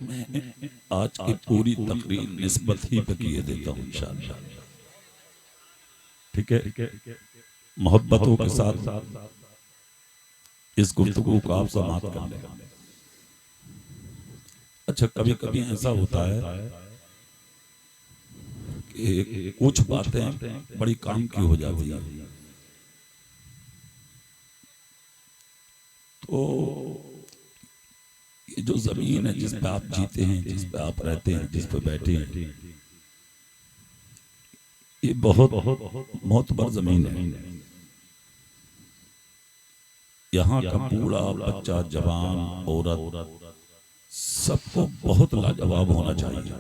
मैं आज की पूरी तकरीर निस्बत ही पे किए देता हूँ इंशाअल्लाह। ठीक है, मोहब्बतों के साथ इस गुफ्तगू को आप समाप्त कर लें। अच्छा, कभी कभी ऐसा होता है कि कुछ बातें बड़ी काम की हो जाती है, तो ये जो जमीन है जिस पे आप जीते हैं, जिस पे आप रहते हैं, जिस पे बैठे हैं, ये बहुत मोतबर जमीन है। यहाँ का बूढ़ा बच्चा जवान औरत सबको बहुत लाजवाब होना चाहिए,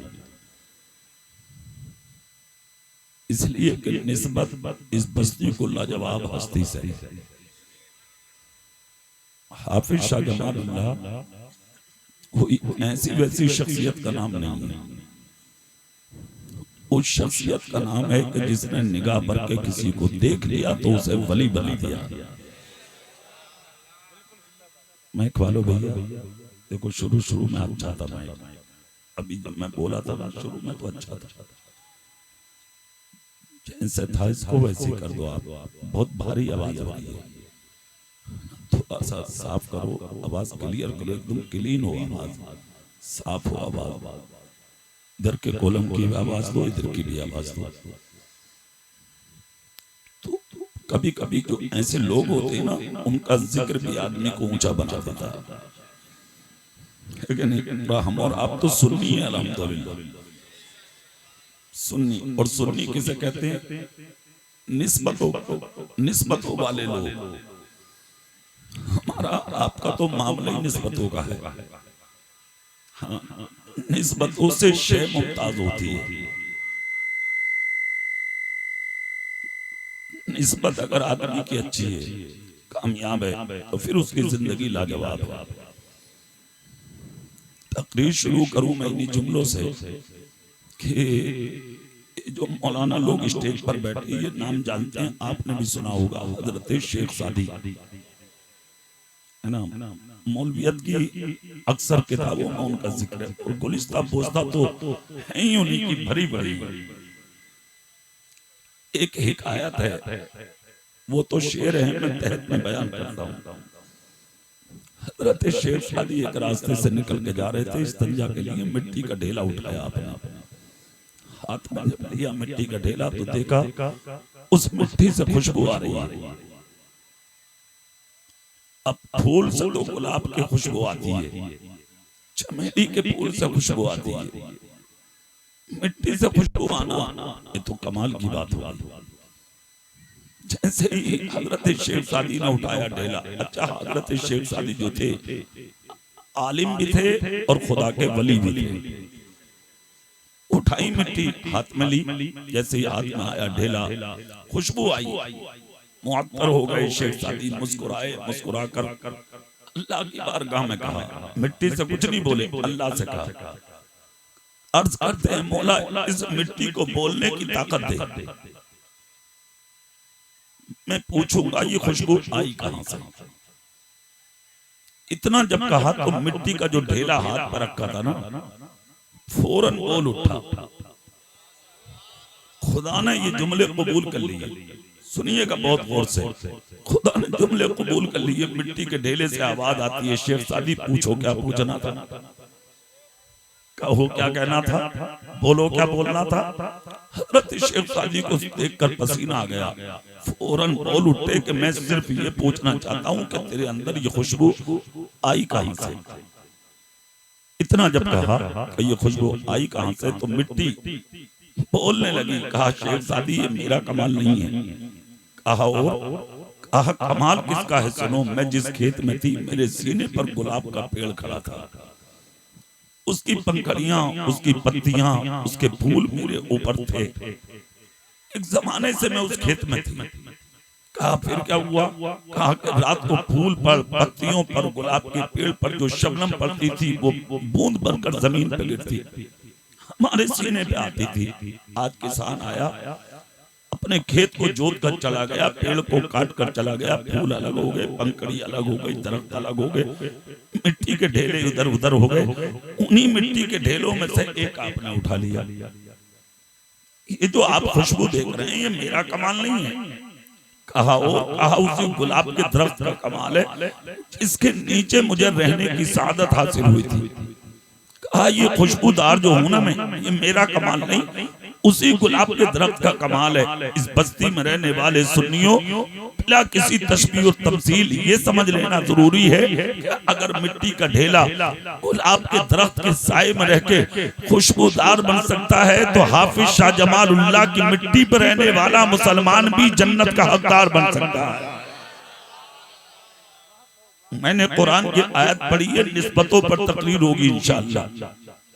इसलिए कि निस्बत इस बस्ती को लाजवाब हस्ती से। हाफिज शाह जमालुल्लाह कोई ऐसी वैसी शख्सियत का नाम नहीं है। उस शख्सियत का नाम है कि जिसने निगाह भर के किसी को देख लिया तो उसे वली बना दिया। मैं ख्वालो भैया देखो, शुरू में अच्छा था, मैं अभी जब मैं बोला था ना शुरू में तो अच्छा था, जैसे था इसको वैसे कर दो आप। बहुत भारी आवाज आ रही है, थोड़ा सा साफ करो, आवाज क्लियर करो, एकदम क्लीन हो आवाज, साफ हो आवाज। इधर के कॉलम की भी आवाज दो, इधर की भी आवाज दो। तो कभी कभी जो ऐसे लोग होते हैं ना, उनका जिक्र भी आदमी को ऊंचा बना देता है कि नहीं। हम और आप तो सुन्नी है अल्हम्दुलिल्लाह, सुन्नी। और सुन्नी किसे कहते हैं? निस्बतों वाले लोग। हमारा आपका तो मामला ही निस्बतों का है। हाँ, निस्बतों से शय मुमताज होती है। निस्बत अगर आदमी की अच्छी है, कामयाब है, तो फिर उसकी जिंदगी लाजवाब है। तकरीर शुरू करूं मैं इन्हीं जुमलों से कि जो मौलाना लोग स्टेज पर बैठे, ये नाम जानते हैं, आपने भी सुना होगा, हजरत शेख सादी है ना। मौलवियत की अक्सर किताबों में उनका जिक्र है, और गुलिस्ता पोस्ता तो है ही उन्हीं की भरी भरी। एक हिकायत है, वो तो शेर है, मैं तहत में बयान करता हूँ। हजरत शेख सादी एक रास्ते से निकल के जा रहे थे इस्तंजा के लिए, मिट्टी का ढेला उठाया आपने, हाथ में जब लिया मिट्टी का ढेला तो देखा उस मिट्टी से खुशबू आ रही है। अब फूल से तो गुलाब की खुशबू आती है, चमेली के फूल से खुशबू आती है, मिट्टी से खुशबू आना ये तो कमाल की बात होगी। जैसे ही हजरत शेख सादी ने उठाया ढेला, अच्छा हजरत शेख सादी जो थे आलिम भी थे और खुदा के वली भी थे। उठाई मिट्टी हाथ में ली, जैसे ही हाथ में आया ढेला, खुशबू आई, मुअत्तर हो गए शेख सादी, मुस्कुराए, मुस्कुरा कर अल्लाह की बारगाह में कहा, मिट्टी से कुछ नहीं बोले, अल्लाह से कहा, अर्ज करते हैं मौला इस मिट्टी को बोलने की ताकत दे, मैं पूछूंगा ये खुशबू आई कहां से। इतना जब कहा तो मिट्टी का जो ढेला हाथ पर रखा था ना, फौरन बोल उठा। खुदा ने ये जुमले कबूल कर लिए, सुनिएगा बहुत गौर से, खुदा ने जुमले कबूल कर लिए। मिट्टी के ढेले से आवाज आती है, शेख सादी पूछो क्या पूछना था, कहो क्या कहना था, बोलो क्या बोलना था। हजरत शेख सादी को देखकर पसीना आ गया, फौरन बोल उठे कि मैं सिर्फ ये पूछना चाहता हूँ कि तेरे अंदर ये खुशबू आई कहां से। इतना जब कहा कि ये खुशबू आई कहां से, तो मिट्टी बोलने लगी। कहा शेख सादी ये मेरा कमाल नहीं है। कहा और कहा कमाल किसका है, सुनो, मैं जिस खेत में थी मेरे सीने पर गुलाब का पेड़ खड़ा था, उसकी पंखड़ियां, उसकी पत्तियां, उसके फूल मेरे ऊपर थे। एक जमाने से मैं उस खेत में थी। कहा फिर क्या हुआ। कहा कि रात को फूल पर, पत्तियों पर, गुलाब के पेड़ पर जो शबनम पड़ती थी वो बूंद बनकर जमीन पर गिरती, हमारे सीने पे आती थी। आज किसान आया, अपने खेत को जोत कर चला गया, पेड़ को काट कर चला गया, फूल अलग हो गए, पंखड़ी अलग हो गई, दरख्त अलग हो गए, मिट्टी के ढेले इधर उधर हो गए। उन्हीं मिट्टी के ढेलों में से एक आपने उठा लिया। ये जो आप खुशबू देख रहे हैं ये मेरा कमाल नहीं है, कहा उसी गुलाब के दरख्त का कमाल है जिसके नीचे मुझे रहने की सादत हासिल हुई थी। कहा ये खुशबूदार जो हूं ना मैं, ये मेरा कमाल नहीं, उसी गुलाब के दरख्त का कमाल है। इस बस्ती में रहने वाले सुन्नियों, बिना किसी तशबीह और तमसील ये समझ लेना जरूरी है कि अगर मिट्टी का ढेला गुलाब के दरख्त के साए में रह के खुशबूदार बन सकता है तो हाफिज शाह जमालुल्लाह की मिट्टी पर रहने वाला मुसलमान भी जन्नत का हकदार बन सकता है। मैंने कुरान की आयत पढ़ी है, निस्बतों पर तकरीर होगी इंशाअल्लाह।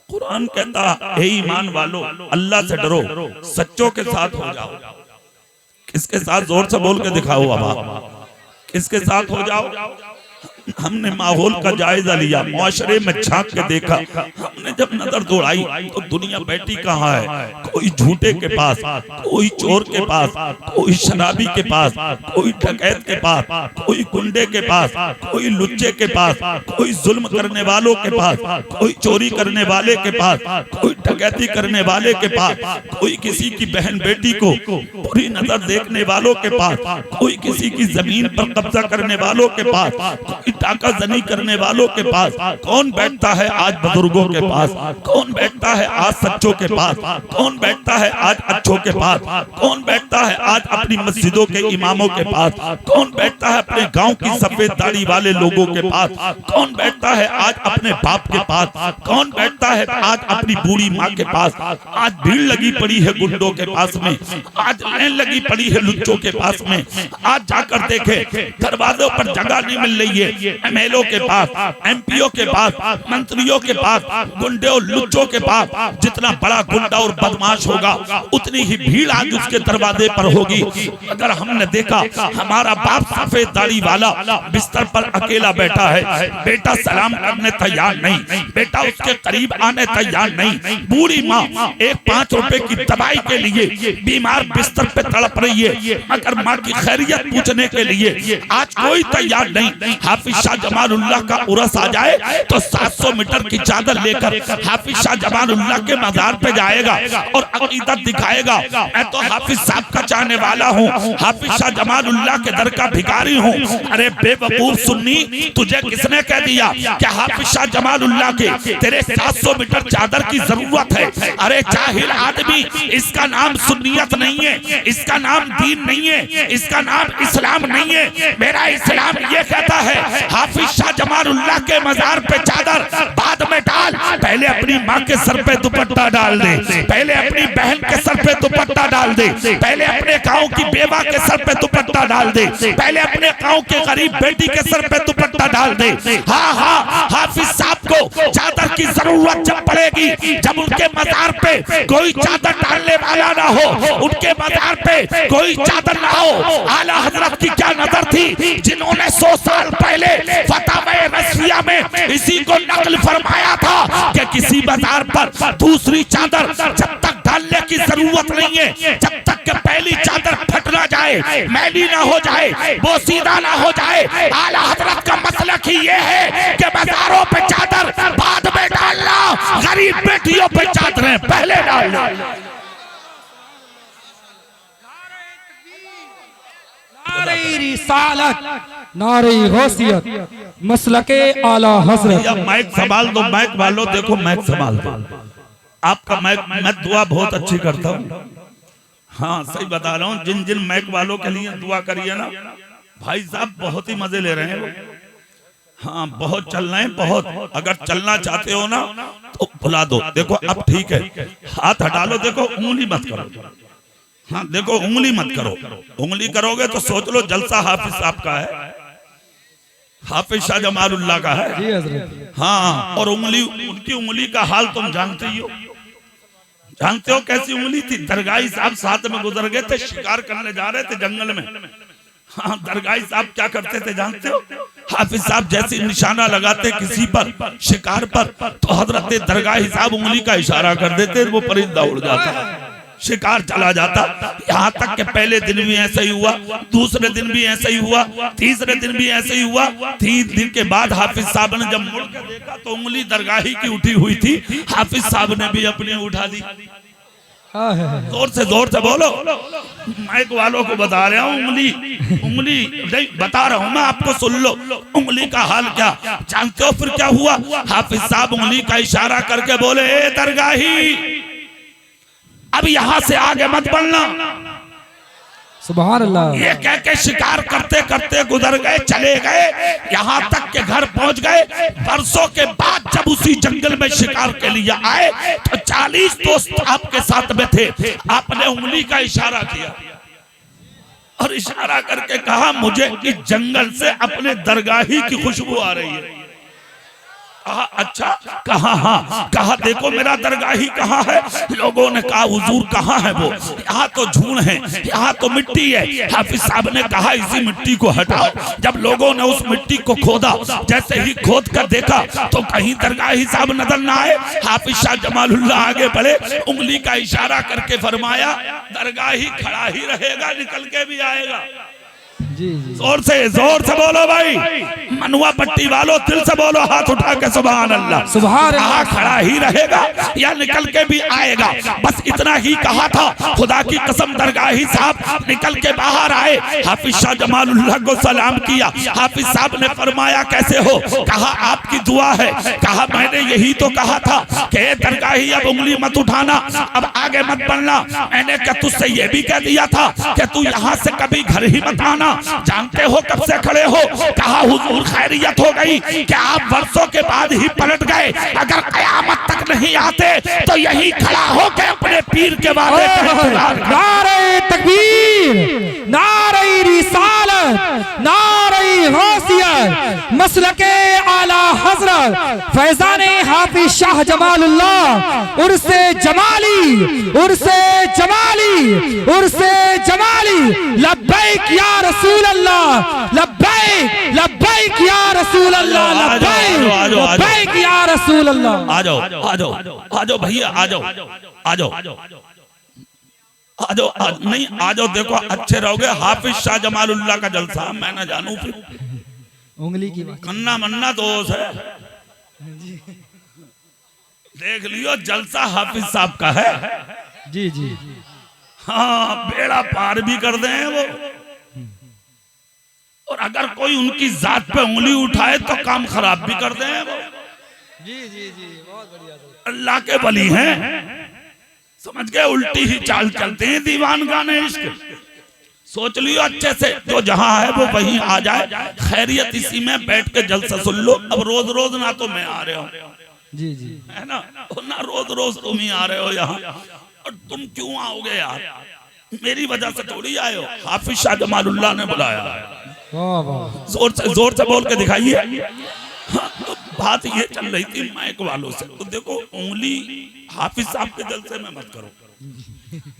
कुरान कहता है ईमान वालों अल्लाह से डरो, सच्चों के साथ हो जाओ। किसके साथ? जोर से बोल के दिखाओ अब आप, किसके साथ हो जाओ? हमने माहौल का जायजा लिया, मुआशरे में झांक के देखा, हमने जब नजर दौड़ाई तो दुनिया बैठी कहाँ है? कोई झूठे के पास, कोई चोर के पास, कोई शराबी के पास, कोई डकैत के पास, कोई गुंडे के पास, कोई लुच्चे के पास, कोई जुल्म करने वालों के पास, कोई चोरी करने वाले के पास, कोई डकैती करने वाले के पास, कोई किसी की बहन बेटी को बुरी नजर देखने वालों के पास, कोई किसी की जमीन पर कब्जा करने वालों के पास, कोई टाका जनी करने वालों के पास। कौन बैठता है आज बुजुर्गों के पास? कौन बैठता है आज सच्चों के पास? कौन बैठता है आज अच्छों के पास? कौन बैठता है आज अपनी मस्जिदों के इमामों के पास? कौन बैठता है अपने गांव की सफेद दाढ़ी वाले लोगों के पास? कौन बैठता है आज अपने बाप के पास? कौन बैठता है आज अपनी बूढ़ी माँ के पास? आज भीड़ लगी पड़ी है गुंडों के पास में, आज लाइन लगी पड़ी है लुच्चों के पास में। आज जाकर देखे दरवाजों पर जगह नहीं मिल रही है, एमएलओ के पास, एमपीओ के पास, मंत्रियों के पास, गुंडे और लुच्चों के पास। जितना बड़ा गुंडा और बदमाश होगा उतनी ही भीड़ आज उसके दरवाजे पर होगी। अगर हमने देखा हमारा बाप सफेद दाढ़ी वाला बिस्तर पर अकेला बैठा है, बेटा सलाम करने तैयार नहीं, बेटा उसके करीब आने तैयार नहीं, बूढ़ी माँ एक 5 रुपए की दवाई के लिए बीमार बिस्तर पे तड़प रही है, मगर माँ की खैरियत पूछने के लिए आज कोई तैयार नहीं। हाफिज शाह जमालुल्लाह का उर्स आ जाए तो 700 मीटर की चादर लेकर हाफिज शाह जमालुल्लाह के मज़ार पे जाएगा और अकीदत दिखाएगा, मैं तो हाफिज साहब का चाहने वाला हूँ, हाफिज शाह जमालुल्लाह के दर का भिखारी हूँ। अरे बेवकूफ सुन्नी, तुझे किसने कह दिया कि हाफिज शाह जमालुल्लाह के तेरे 700 मीटर चादर की जरूरत है? अरे जाहिल आदमी, इसका नाम सुन्नियत नहीं है, इसका नाम दीन नहीं है, इसका नाम इस्लाम नहीं है। मेरा इस्लाम ये कहता है हाफिज शाह जमालुल्लाह के मज़ार पे चादर बाद में डाल, पहले अपनी माँ के सर पे दुपट्टा डाल दे, पहले अपनी बहन के सर पे दुपट्टा डाल दे, पहले अपने गांव की बेवा के सर पे दुपट्टा डाल दे, पहले अपने गांव के गरीब बेटी के सर पे दुपट्टा डाल दे। हाँ हाँ, हाफिज साहब को चादर की जरूरत जब पड़ेगी, जब उनके मज़ार पे कोई चादर डालने वाला ना हो, उनके मज़ार पे कोई चादर ना हो। आला हजरत की क्या नजर थी जिन्होंने 100 साल पहले फतवा रज़विया में इसी को नकल फरमाया था कि किसी बाजार पर दूसरी चादर जब तक डालने की जरूरत नहीं है, जब तक कि पहली चादर फट ना जाए, मैली ना हो जाए, बोसीदा ना हो जाए। आला हजरत का मसलक ही ये है कि बाजारों पे चादर बाद में डालना, गरीब बेटियों पे चादरें पहले डालना। नारे रिसालत, नारे गौसियत, मसलके आला हजरत। माइक संभाल दो, माइक वालों देखो, माइक संभाल दो। आपका माइक, मैं दुआ बहुत अच्छी करता हूँ। हाँ सही बता रहा हूँ, जिन जिन माइक वालों के लिए दुआ करिए ना, भाई साहब बहुत ही मजे ले रहे हैं। हाँ बहुत चल रहे हैं, बहुत। अगर चलना चाहते हो ना तो बुला दो। देखो अब ठीक है, हाथ हटा लो, देखो उंगली मत करो। हाँ देखो उंगली मत करो, उंगली करोगे तो सोच लो जलसा हाफिज साहब का है, हाफिज शाह जमालुल्लाह का है। हाँ, और उंगली, उनकी उंगली का हाल तुम जानते ही हो, जानते हो कैसी उंगली थी। दरगाही साहब साथ में गुजर गए थे, शिकार करने जा रहे थे जंगल में। हाँ दरगाही साहब क्या करते थे जानते हो? हाफिज साहब जैसे निशाना लगाते किसी पर, शिकार पर, तो हजरत दरगाही साहब उंगली का इशारा कर देते, वो परिंदा उड़ जाता। शिकार चला जाता। यहाँ तक कि पहले दिन भी ऐसा ही हुआ, दूसरे दिन भी ऐसा ही हुआ, तीसरे दिन भी ऐसा ही हुआ। 3 दिन के बाद हाफिज साहब ने जब मुड़ के देखा तो उंगली दरगाही की उठी हुई थी। हाफिज साहब ने भी अपनी उठा दी। जोर से बोलो, माइक वालों को बता रहा हूँ, उंगली नहीं बता रहा हूँ मैं आपको, सुन लो उंगली का हाल क्या। जानते हो फिर क्या हुआ? हाफिज साहब उंगली का इशारा करके बोले, ए दरगाही अब यहां से आगे मत बढ़ना। सुभान अल्लाह। ये कह के शिकार करते करते गुजर गए, चले गए, यहाँ तक के घर पहुंच गए। बरसों के बाद जब उसी जंगल में शिकार के लिए आए तो 40 दोस्त आपके साथ में थे। आपने उंगली का इशारा किया और इशारा करके कहा, मुझे इस जंगल से अपने दरगाही की खुशबू आ रही है। कहा अच्छा, कहा हाँ, कहा देखो मेरा दरगाही कहाँ है? लोगों ने कहा हुजूर कहाँ है वो? यहाँ तो झूण है, यहाँ तो मिट्टी है। हाफिज साहब ने कहा इसी मिट्टी को हटाओ। जब लोगों ने उस मिट्टी को खोदा, जैसे ही खोद कर देखा तो कहीं दरगाही साहब नजर ना आए। हाफिज शाह जमालुल्लाह आगे बढ़े, उंगली का इशारा करके फरमाया, दरगाही खड़ा ही रहेगा, निकल के भी आएगा। जी। जोर से बोलो भाई, मनुआ पट्टी वालों दिल से बोलो, हाथ उठा के सुभान अल्लाह। सुभान अल्लाह। खड़ा ही रहेगा या निकल के भी आएगा, बस इतना ही कहा था। खुदा की कसम दरगाही साहब निकल के बाहर आए, हाफिज शाह जमालुल्लाह को सलाम किया। हाफिज साहब ने फरमाया कैसे हो? कहा आपकी दुआ है। कहा मैंने यही तो कहा था कि दरगाही अब उंगली मत उठाना, अब आगे मत बढ़ना। मैंने क्या तुझसे ये भी कह दिया था कि तू यहाँ से कभी घर ही मत आना? जानते हो कब से खड़े हो? कहा हुजूर खैरियत हो गई कि आप वर्षों के बाद ही पलट गए। अगर कयामत तक नहीं आते तो यही खड़ा हो के अपने पीर के वादे नारे तकबीर, नारे रिसालत, नारे गौसियत, मसलके आला हजरत फैजाने हाफिज शाह जमालुल्लाह उर्से जमाली, उर्से जमाली, उर्से जमाली। लब्बैक या रसूल अल्लाह, लब्बैक लब्बैक या रसूल अल्लाह, लब्बैक लब्बैक या रसूल अल्लाह। आ जाओ भैया, आ जाओ नहीं आ जाओ, देखो अच्छे रहोगे। हाफिज शाह जमालुल्लाह का जलसा मैं ना जानू, फिर उंगली की बात कन्ना मन्ना दोष है। देख लियो जलसा हाफिज साहब का है। जी जी। हाँ, बेड़ा पार भी कर दे वो, और अगर कोई उनकी जात पे उंगली उठाए तो काम खराब भी कर दे वो। जी जी जी, बहुत बढ़िया। अल्लाह के वली हैं, समझ गए? उल्टी ही चाल चलते हैं दीवान गाने इश्क। सोच लियो अच्छे से, जो जहां है वो वहीं आ जाए। खैरियत इसी में बैठ के जलसा सुन लो। अब रोज रोज ना तो मैं आ रहा हूँ, जी जी, है ना रोज रोज तुम ही आ रहे हो यहाँ। और तुम क्यों आओगे यार? मेरी वजह से थोड़ी आए हो, हाफिज शाह जमालुल्लाह ने बुलाया। वाह वाह, जोर से बोल के दिखाइए। हाँ, तो बात ये चल रही थी माइक वालों से। तो देखो उंगली हाफिज साहब के जलसे में मत करो,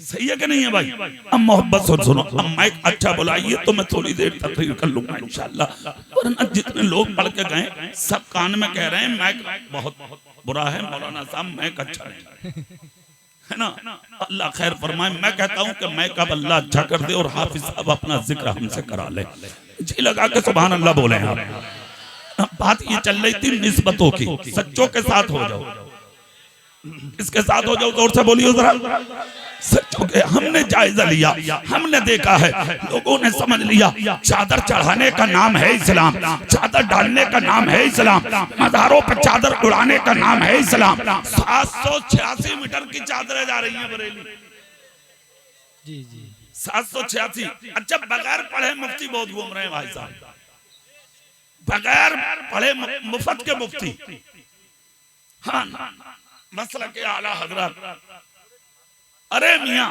सही है कि नहीं है भाई? अब मोहब्बत से सुनो। अब माइक अच्छा बुलाइए तो मैं थोड़ी देर तकरीर कर लूंगा इंशाल्लाह। वरना जितने लोग पढ़ के गए सब कान में कह रहे हैं माइक बहुत बुरा है, मौलाना साहब माइक अच्छा नहीं है ना। अल्लाह खैर फरमाए। मैं कहता हूँ कि माइक अब अल्लाह अच्छा कर दे और हाफिज साहब अपना जिक्र हमसे करा ले। जी लगा के सुभान अल्लाह बोले आप। बात ये चल रही थी निस्बतों की। सच्चों के साथ हो जाओ, इसके साथ हो जाओ, जोर से बोलिए जरा। सच्चों के हमने जायजा लिया, हमने देखा है, लोगों ने समझ लिया चादर चढ़ाने का नाम है इस्लाम, चादर डालने का नाम है इस्लाम, मज़ारों पर चादर उड़ाने का नाम है इस्लाम। 786 मीटर की चादरें जा रही हैं बरेली। जी जी, 786। अच्छा, बगैर पढ़े मुफ्ती बहुत घूम रहे हैं भाई साहब, बगैर पढ़े मुफ्त के मुफ्ती। हाँ, मसला के आला हजरत। अरे मियाँ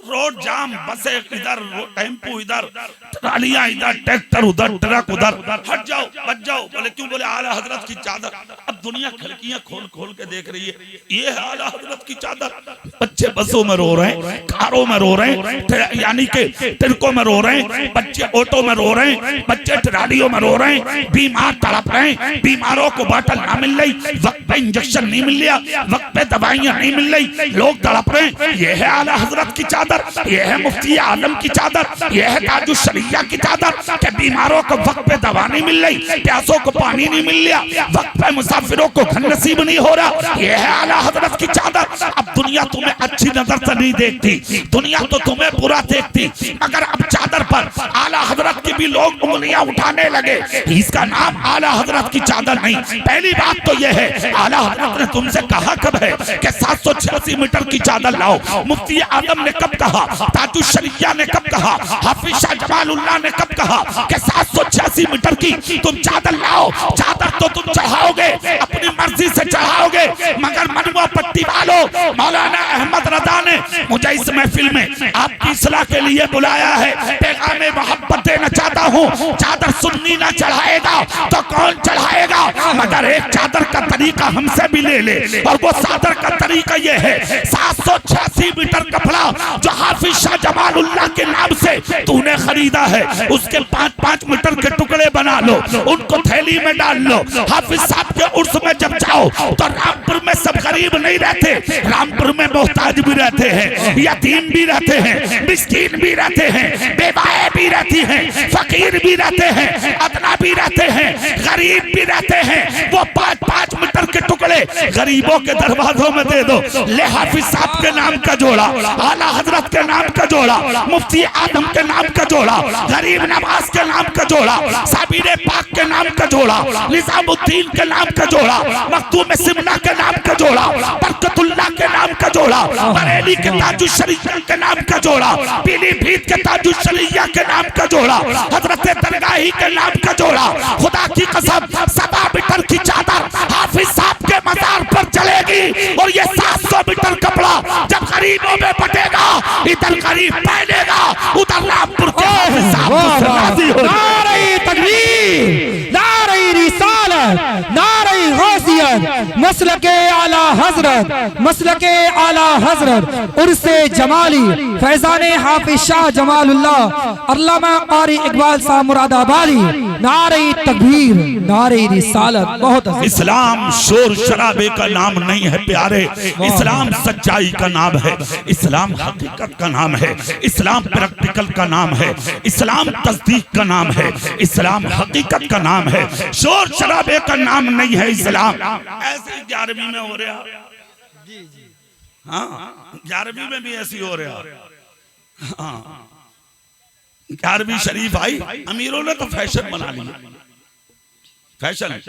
रोड जाम, बसें इधर, टेम्पो इधर, ट्रालियां इधर, ट्रैक्टर उधर, ट्रक उधर, हट जाओ, बच जाओ। बोले क्यों? बोले आला हजरत की चादर। अब दुनिया खिड़कियां खोल खोल के देख रही है, ये है आला हजरत की चादर। बच्चे बसों में रो रहे हैं, कारों में रो रहे हैं, यानी कि ट्रकों में रो रहे हैं, बच्चे ऑटो में रो रहे हैं, बच्चे ट्रालियों में रो रहे हैं, बीमार तड़प रहे हैं, बीमारों को बोतल ना मिल रही, वक्त पे इंजेक्शन नहीं मिल रहा, वक्त पे दवाइयां नहीं मिल रही, लोग तड़प रहे हैं। ये है आला हजरत की चादर, ये है मुफ्ती आलम की चादर, ये है ताजुश शरिया की चादर कि बीमारों को वक्त पे दवा नहीं मिल रही, प्यासों को पानी नहीं मिल रहा, वक्त पे मुसाफिरों को घर नसीब नहीं हो रहा। ये है आला हजरत की चादर। अब दुनिया तुम्हें अच्छी नजर से नहीं देखती, दुनिया तो तुम्हें बुरा देखती, मगर अब चादर पर आला हजरत की भी लोग उंगलियां उठाने लगे। इसका नाम आला हजरत की चादर नहीं। पहली बात तो यह है, आला हजरत ने तुमसे कहा कब है कि 786 मीटर की चादर लाओ? मुफ्ती आदम ने कब कहा? ताजुश शरिया ने कब कहा? हाफिज शाह जमालुल्लाह ने कब कहा कि 786 मीटर की तुम चादर लाओ? चादर तो तुम चढ़ाओगे, अपनी मर्जी से चढ़ाओगे, मगर मनवा पट्टी वालों, मौलाना अहमद रजा ने मुझे इस महफिल में आपकी इस्लाह के लिए बुलाया है। पैगाम मोहब्बत देना चाहता हूँ। चादर सुन्नी ना चढ़ाएगा तो कौन चढ़ाएगा? मगर एक चादर का तरीका हमसे भी ले ले, और वो चादर का तरीका ये है, 786 मीटर कपड़ा जो हाफिज शाह जमालुल्लाह के नाम से तूने खरीदा है, उसके 5-5 मीटर के टुकड़े बना लो, उनको थैली में डाल लो। हाफिज साहब के उर्स में जब जाओ तो रामपुर में सब गरीब नहीं रहते, रामपुर में मोहताज भी रहते हैं, यतीम भी रहते हैं, मिस्कीन भी रहते हैं, बेवाएं भी रहती हैं, फकीर भी रहते हैं, अदना भी रहते हैं, गरीब भी रहते हैं। वो 5-5 मीटर के टुकड़े गरीबों के दरवाजों में दे दो। ले हाफिज साहब के नाम का जोड़ा, आला हजरत के नाम का जोड़ा, मुफ्ती आदम के नाम का जोड़ा, गरीब नवाज के नाम का जोड़ा, साबिर पाक के नाम का जोड़ा, निजामुद्दीन के नाम का जोड़ा, मखदूम सिमना के नाम का जोड़ा, बरकतुल्लाह के नाम का जोड़ा, बरेली के ताजुश शरिया के नाम का जोड़ा, पीलीभीत के ताजुश शरिया के नाम का जोड़ा, हजरत दरगाही के नाम का जोड़ा। खुदा की कसम 7 मीटर की चादर हाफिज साहब के मजार पर चलेगी, और ये 700 मीटर कपड़ा जब गरीबों में बटेगा, इधर गरीब पहनेगा, उधर रामपुर के हाफिज साहब राजी हो। नारे तकबीर, नारे रिसालत, नारे गौसियत, मसलके आला हजरत, मसलके आला हजरत, उर्से जमाली, फैजाने हाफिज शाह जमालुल्लाह, अल्लामा कारी इकबाल साहब मुरादाबादी। नारे तकबीर, नारे रिसालत। बहुत इस्लाम शोर शराबे का नाम नहीं है प्यारे, इस्लाम सच्चाई का नाम है, इस्लाम हकीकत का नाम है, इस्लाम प्रैक्टिकल का नाम है, इस्लाम तस्दीक का नाम है, इस्लाम हकीकत का नाम है, शोर शराबे का नाम नहीं है इस्लाम। ऐसे 11वीं में हो रहा, हाँ 11वीं में भी ऐसी हो रहा। हाँ 11वीं शरीफ आई, अमीरों ने तो फैशन बना लिया, फैशन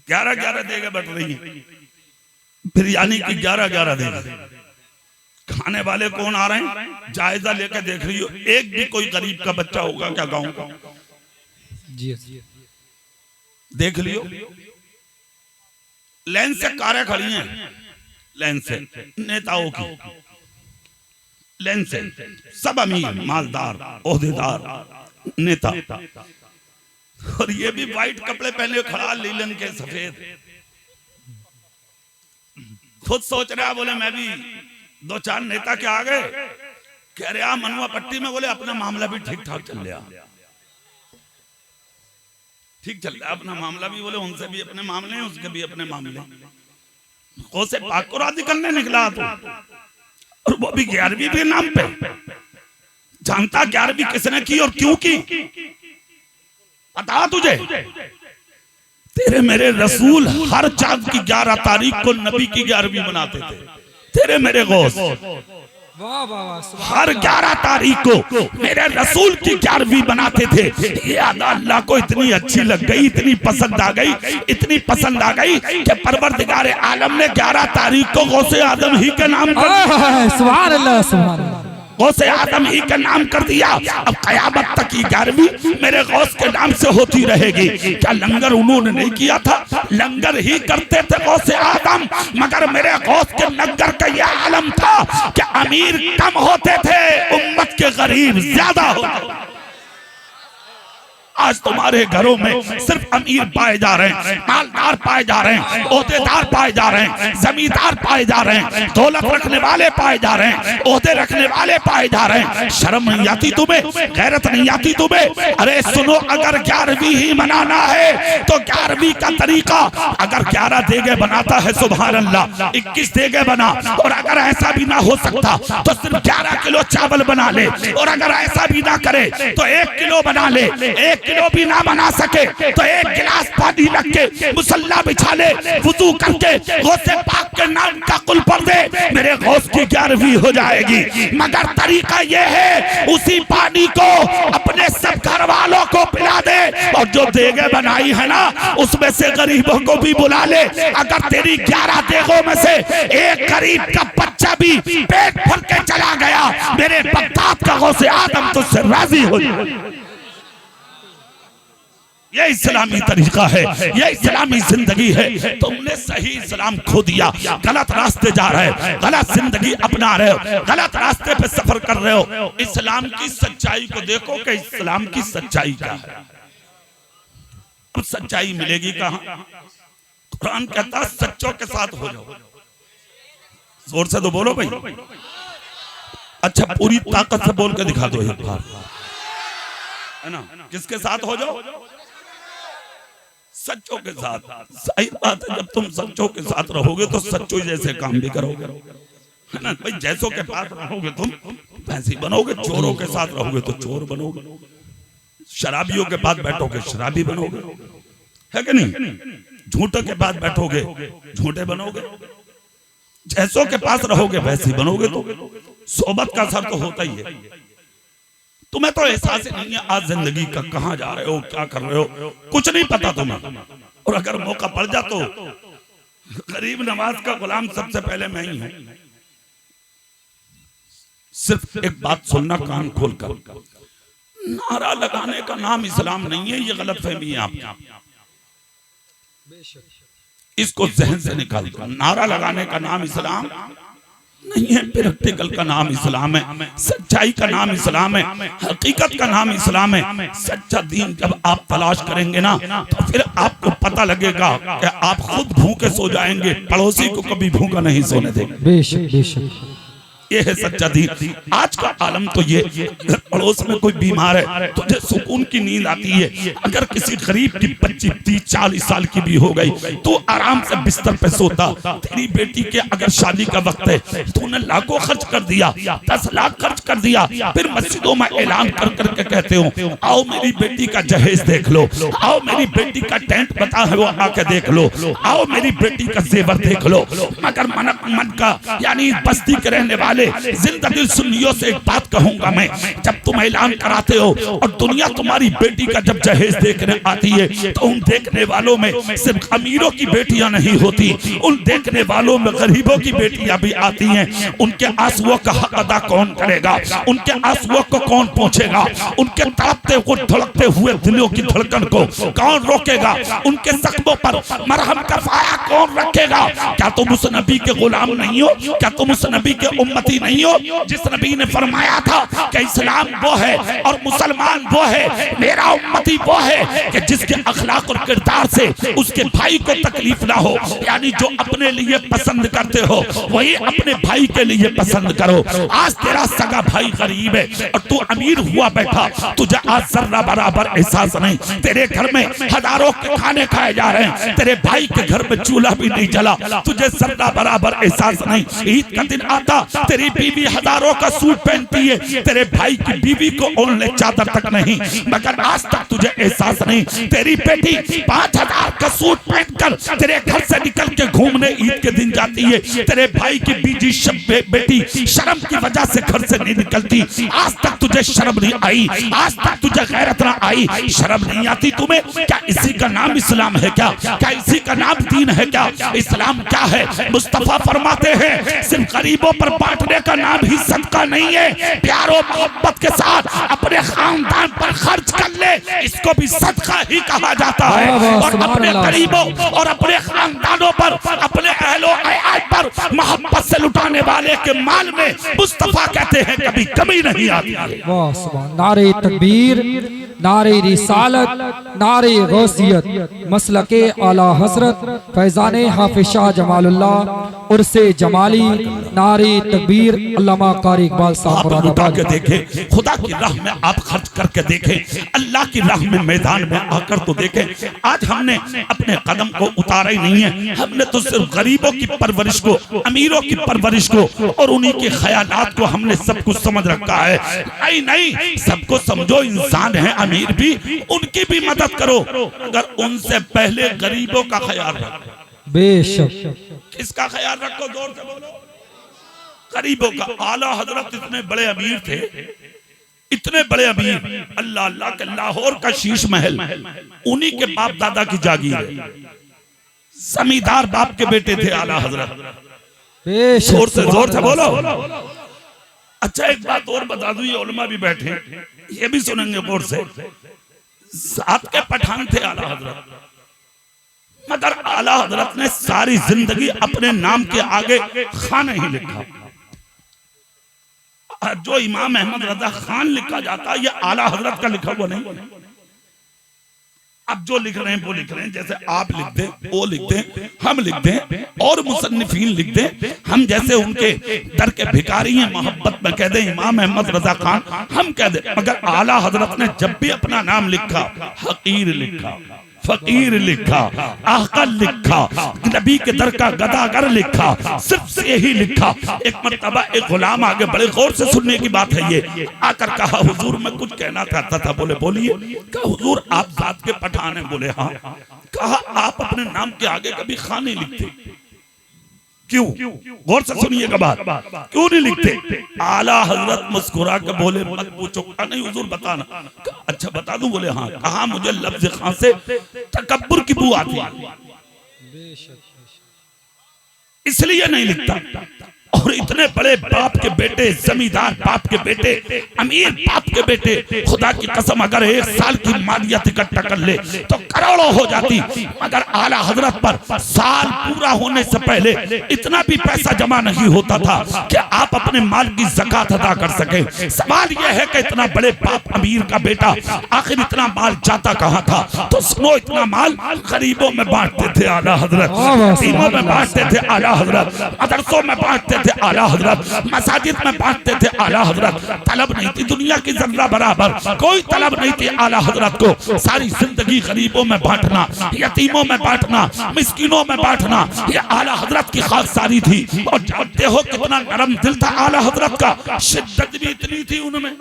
11-11 देगा बढ़ रही है, बिरयानी की 11-11 देगा। खाने वाले कौन आ रहे हैं, जायजा लेकर देख रही हो, एक भी कोई गरीब का बच्चा होगा क्या गांव का? देख लियो, लाइन से कारें खड़ी हैं, लाइन से नेताओं की, लाइन से सब अमीर मालदार ओहदेदार नेता, और ये भी व्हाइट कपड़े पहने खड़ा, लीलन के सफेद। खुद सोच रहा, बोले मैं भी 2-4 नेता के आ गए, कह रहे मनुआ पट्टी में, बोले अपना मामला भी ठीक ठाक चल रहा, ठीक चल रहा अपना मामला भी, बोले उनसे भी अपने मामले हैं, उसके भी अपने मामले। से पाक को राजी करने निकला तो, और वो भी 11वीं के नाम पे। जानता 11वीं किसने की और क्यों की? पता तुझे? तेरे मेरे रसूल हर चांद की 11 तारीख को नबी की 11वीं मनाते थे। तेरे मेरे गौस हर 11 तारीख को मेरे रसूल की 11वीं बनाते थे। ये अदा अल्लाह को इतनी अच्छी लग गई, इतनी पसंद आ गई, इतनी पसंद आ गई कि परवरदिगार आलम ने 11 तारीख को गौसे आदम ही के नाम कर, सुभान अल्लाह, सुभान अल्लाह, गौसे आदम ही का नाम कर दिया। अब कयामत तक की 11वीं मेरे गौस के नाम से होती रहेगी। क्या लंगर उन्होंने नहीं किया था? लंगर ही करते थे गौसे आदम, मगर मेरे गौस के लंगर का यह आलम था कि अमीर कम होते थे, उम्मत के गरीब ज्यादा होते थे। आज तुम्हारे घरों में सिर्फ अमीर पाए जा रहे हैं, मालदार पाए जा रहे हैं, ओहदेदार पाए जा रहे हैं, जमींदार पाए जा रहे हैं, दौलत रखने वाले पाए जा रहे हैं, ओहदे रखने वाले पाए जा रहे हैं। शर्म नहीं आती तुम्हें? गैरत नहीं आती तुम्हें? अरे सुनो, अगर 11वीं ही मनाना है तो 11वीं का तरीका, अगर 11 देगे बनाता है सुभान अल्लाह, 21 देगे बना, और अगर ऐसा भी ना हो सकता तो सिर्फ 11 किलो चावल बना ले, और अगर ऐसा भी ना करे तो 1 किलो बना ले, 1 किलो भी ना बना सके तो 1 गिलास पानी रख के मुसल्ला बिछा ले, वुजू करके गौसे पाक के नाम का कुल पढ़ दे, मेरे गौस की 11वीं हो जाएगी। मगर तरीका ये है, उसी पानी को अपने सब घर वालों को पिला दे, और जो देगे बनाई है ना उसमें से गरीबों को भी बुला ले। अगर तेरी 11 देगों में से एक गरीब का बच्चा भी पेट भर के चला गया, मेरे बगदाद का गौसे आदम तुझसे राजी हो जाए। ये इस्लामी तरीका है, ये इस्लामी जिंदगी है। तुमने सही इस्लाम खो दिया, गलत रास्ते जा रहे हो, गलत जिंदगी अपना रहे हो, गलत रास्ते पे सफर कर रहे हो। इस्लाम की सच्चाई को देखो कि इस्लाम की सच्चाई क्या है। अब सच्चाई मिलेगी कहां? कुरान कहता है सच्चों के साथ हो जाओ। जोर से तो बोलो भाई। अच्छा, पूरी ताकत से बोल के दिखा दो एक बार, है ना? किसके साथ हो जाओ? सच्चों के साथ। सही बात है, जब तुम सच्चों के साथ रहोगे तो सच्चों जैसे काम भी करोगे, है ना भाई? जैसों के पास रहोगे तुम वैसे बनोगे, चोरों के साथ रहोगे तो चोर बनोगे, शराबियों के पास बैठोगे शराबी बनोगे, है कि नहीं? झूठों के पास बैठोगे झूठे बनोगे, जैसों के पास रहोगे वैसे बनोगे। तो सोबत का असर तो होता ही है। तुम्हें तो एहसास नहीं है आज जिंदगी का, कहां जा रहे हो, क्या कर रहे हो, कुछ नहीं पता तुम्हें। और अगर मौका पड़ जा तो गरीब नवाज का गुलाम सबसे पहले मैं ही हूं। सिर्फ एक बात सुनना कान खोलकर, नारा लगाने का नाम इस्लाम नहीं है, ये गलतफहमी है आपकी। इसको जहन से निकाल दो। नारा लगाने का नाम इस्लाम नहीं है, प्रैक्टिकल का नाम इस्लाम है, सच्चाई का नाम इस्लाम है, हकीकत का नाम इस्लाम है। सच्चा दीन जब आप तलाश करेंगे ना तो फिर आपको पता लगेगा कि आप खुद भूखे सो जाएंगे, पड़ोसी को कभी भूखा नहीं सोने देंगे। बेशक बेशक, ये है सच्चा दीन। आज का आलम तो ये, पड़ोस में कोई बीमार है तुझे सुकून की नींद आती है। अगर किसी गरीब की 25, 30, 40 साल की भी हो गई तो आराम से बिस्तर पे सोता। तेरी बेटी के अगर शादी का वक्त है, तूने लाखों खर्च कर दिया, 10 लाख खर्च कर दिया, फिर मस्जिदों में ऐलान कर करके कहते हो आओ मेरी बेटी का जहेज देख लो, आओ मेरी बेटी का टेंट बता है वो आके देख लो, आओ मेरी बेटी का जेवर देख लो। मगर मन का यानी बस्ती के रहने वाले जिंदा दिल सुन्नियों से एक बात कहूंगा मैं, जब तुम ऐलान कराते हो और दुनिया तुम्हारी बेटी का जब जहेज देखने आती है तो उन देखने वालों में सिर्फ अमीरों की बेटियां नहीं होती, उन देखने वालों में गरीबों की बेटियां भी आती हैं। उनके आंसुओं का हक अदा कौन करेगा? उनके आंसुओं को कौन पहुंचेगा? उनके तड़पते हुए धड़कते हुए दिलों की धड़कन को कौन रोकेगा? उनके जख्मों पर मरहम का फाया कौन रखेगा? क्या तुम उस नबी के गुलाम नहीं हो? क्या तुम उस नबी के उम्मती नहीं हो जिस नबी ने फरमाया था कि इस्लाम वो है और मुसलमान वो है, मेरा उम्मती वो है कि जिसके अखलाक और किरदार से उसके भाई को तकलीफ ना हो। यानी जो अपने लिए पसंद करते हो वही अपने भाई के लिए पसंद करो। आज तेरा सगा भाई गरीब है और तू अमीर हुआ बैठा, तुझे आज जर्रा बराबर एहसास नहीं। तेरे घर में हजारों के खाने खाए जा रहे हैं, तेरे भाई के घर में चूल्हा भी नहीं जला, तुझे जर्रा बराबर एहसास नहीं। ईद का दिन आता, तेरी बीवी हजारों का सूट पहनती है, तेरे भाई की बीवी को ओढ़ने चादर तक नहीं। मगर आज तक तुझे एहसास नहीं, तेरी बेटी 5000 का सूट पहनकर तेरे घर से निकल के घूमने ईद के दिन जाती है, तेरे भाई की बीजी बेटी शर्म की वजह से घर से नहीं निकलती। आज तक तुझे शर्म नहीं आई, आज तक तुझे गैरत ना आई, शर्म नहीं आती तुम्हें? क्या इसी का नाम इस्लाम है? क्या इसी का नाम दीन है? क्या इस्लाम क्या है? मुस्तफा फरमाते हैं सिर्फ गरीबों पर बांटने का नाम ही सदका नहीं है, प्यारो मोहब्बत के साथ अपने खानदान पर खर्च कर ले, इसको भी सदका ही कहा जाता है। और अपने गरीबों और अपने खानदानों पर, अपने अहलो अयाल पर मोहब्बत से लुटाने वाले के माल में मुस्तफा कहते हैं कभी कमी नहीं आती है। वाह सुभान। नारे तकबीर, नारे रिसालत, नारे गौसियत, मसलके आला हजरत फैजान हाफिज शाह जमालुल्लाह उर्से जमाली, नारे तकबीर। अल्लामा कारी इकबाल साहब आप लुटा के देखें, खुदा की राह में आप खर्च करके देखें, अल्लाह की राह में मैदान में आकर तो देखें। आज हमने अपने कदम को उतारा ही नहीं है, हमने तो सिर्फ गरीबों की परवरिश को, अमीरों की परवरिश को और उन्हीं के ख्यालात को हमने सब कुछ समझ रखा है। नहीं नहीं, सबको समझो, इंसान है, अमीर भी, उनकी भी मदद करो, अगर उनसे पहले गरीबों का ख्याल रखो। बेशक। किसका ख्याल रखो? जोर से बोलो। गरीबों का। आला हजरत इतने बड़े अमीर थे, इतने बड़े अमीर, अल्लाह अल्लाह के लाहौर का शीश महल उन्हीं के बाप दादा की जागीर है। जमींदार बाप के बेटे थे आला हजरत। जोर से बोलो। अच्छा एक बात और बता दूं, ये उलमा भी बैठे, ये भी सुनेंगे गौर से। साथ के पठान थे आला हजरत, मगर आला हजरत ने सारी जिंदगी अपने नाम के आगे खान ही लिखा। जो इमाम अहमद रजा खान लिखा जाता है, ये आला हजरत का लिखा हुआ नहीं। अब जो लिख रहे हैं वो लिख रहे हैं, जैसे आप लिख दें, वो लिख दें, हम लिख दें और मुसन्निफीन लिख दें, हम जैसे उनके दर के भिखारी हैं, मोहब्बत में कह दें इमाम अहमद रजा खान, हम कह दें। मगर आला हजरत ने जब भी अपना नाम लिखा, हकीर लिखा, फकीर लिखा, आकल लिखा, नबी के दर का गदागर लिखा, सिर्फ यही लिखा। एक मर्तबा एक गुलाम आगे, बड़े गौर से सुनने की बात है ये, आकर कहा हुजूर मैं कुछ कहना चाहता था। बोले बोलिए। कहा हुजूर आप जात के पठान हैं? बोले हाँ। कहा आप अपने नाम के आगे कभी खान नहीं लिखते, क्यों? गौर से सुनिएगा बात, क्यों नहीं लिखते? आला हजरत मुस्कुरा के बोले मत पूछो। नहीं हुजूर बताना। अच्छा बता दूं? बोले हाँ। कहा मुझे लफ्ज खां से तकब्बुर की बू आती है, इसलिए नहीं लिखता। और इतने बड़े बाप के बेटे, जमींदार बाप के बेटे, अमीर बाप के बेटे, खुदा की कसम अगर एक साल की मालियत इकट्ठा कर ले तो करोड़ों हो जाती। मगर आला हजरत पर साल पूरा होने से पहले इतना भी पैसा जमा नहीं होता था कि आप अपने माल की ज़कात अदा कर सके। सवाल यह है कि इतना बड़े बाप अमीर का बेटा आखिर इतना माल जाता कहाँ था? तो सुनो, इतना माल गरीबों में बांटते थे आला हजरत, यतीमों में बांटते थे आला हजरत, मदरसों में बांटते थे आला हजरत, मसाजिद में बांटते थे आला हजरत। तलब नहीं थी दुनिया की जर्रा बराबर, कोई तलब नहीं थी आला हजरत को। सारी जिंदगी गरीबों में बांटना, यतीमों में बांटना, मिस्किनों में बांटना, ये आला हजरत की खाकसारी थी। और जानते हो कितना नरम दिल था आला हजरत का, शिद्दत भी इतनी थी उनमें,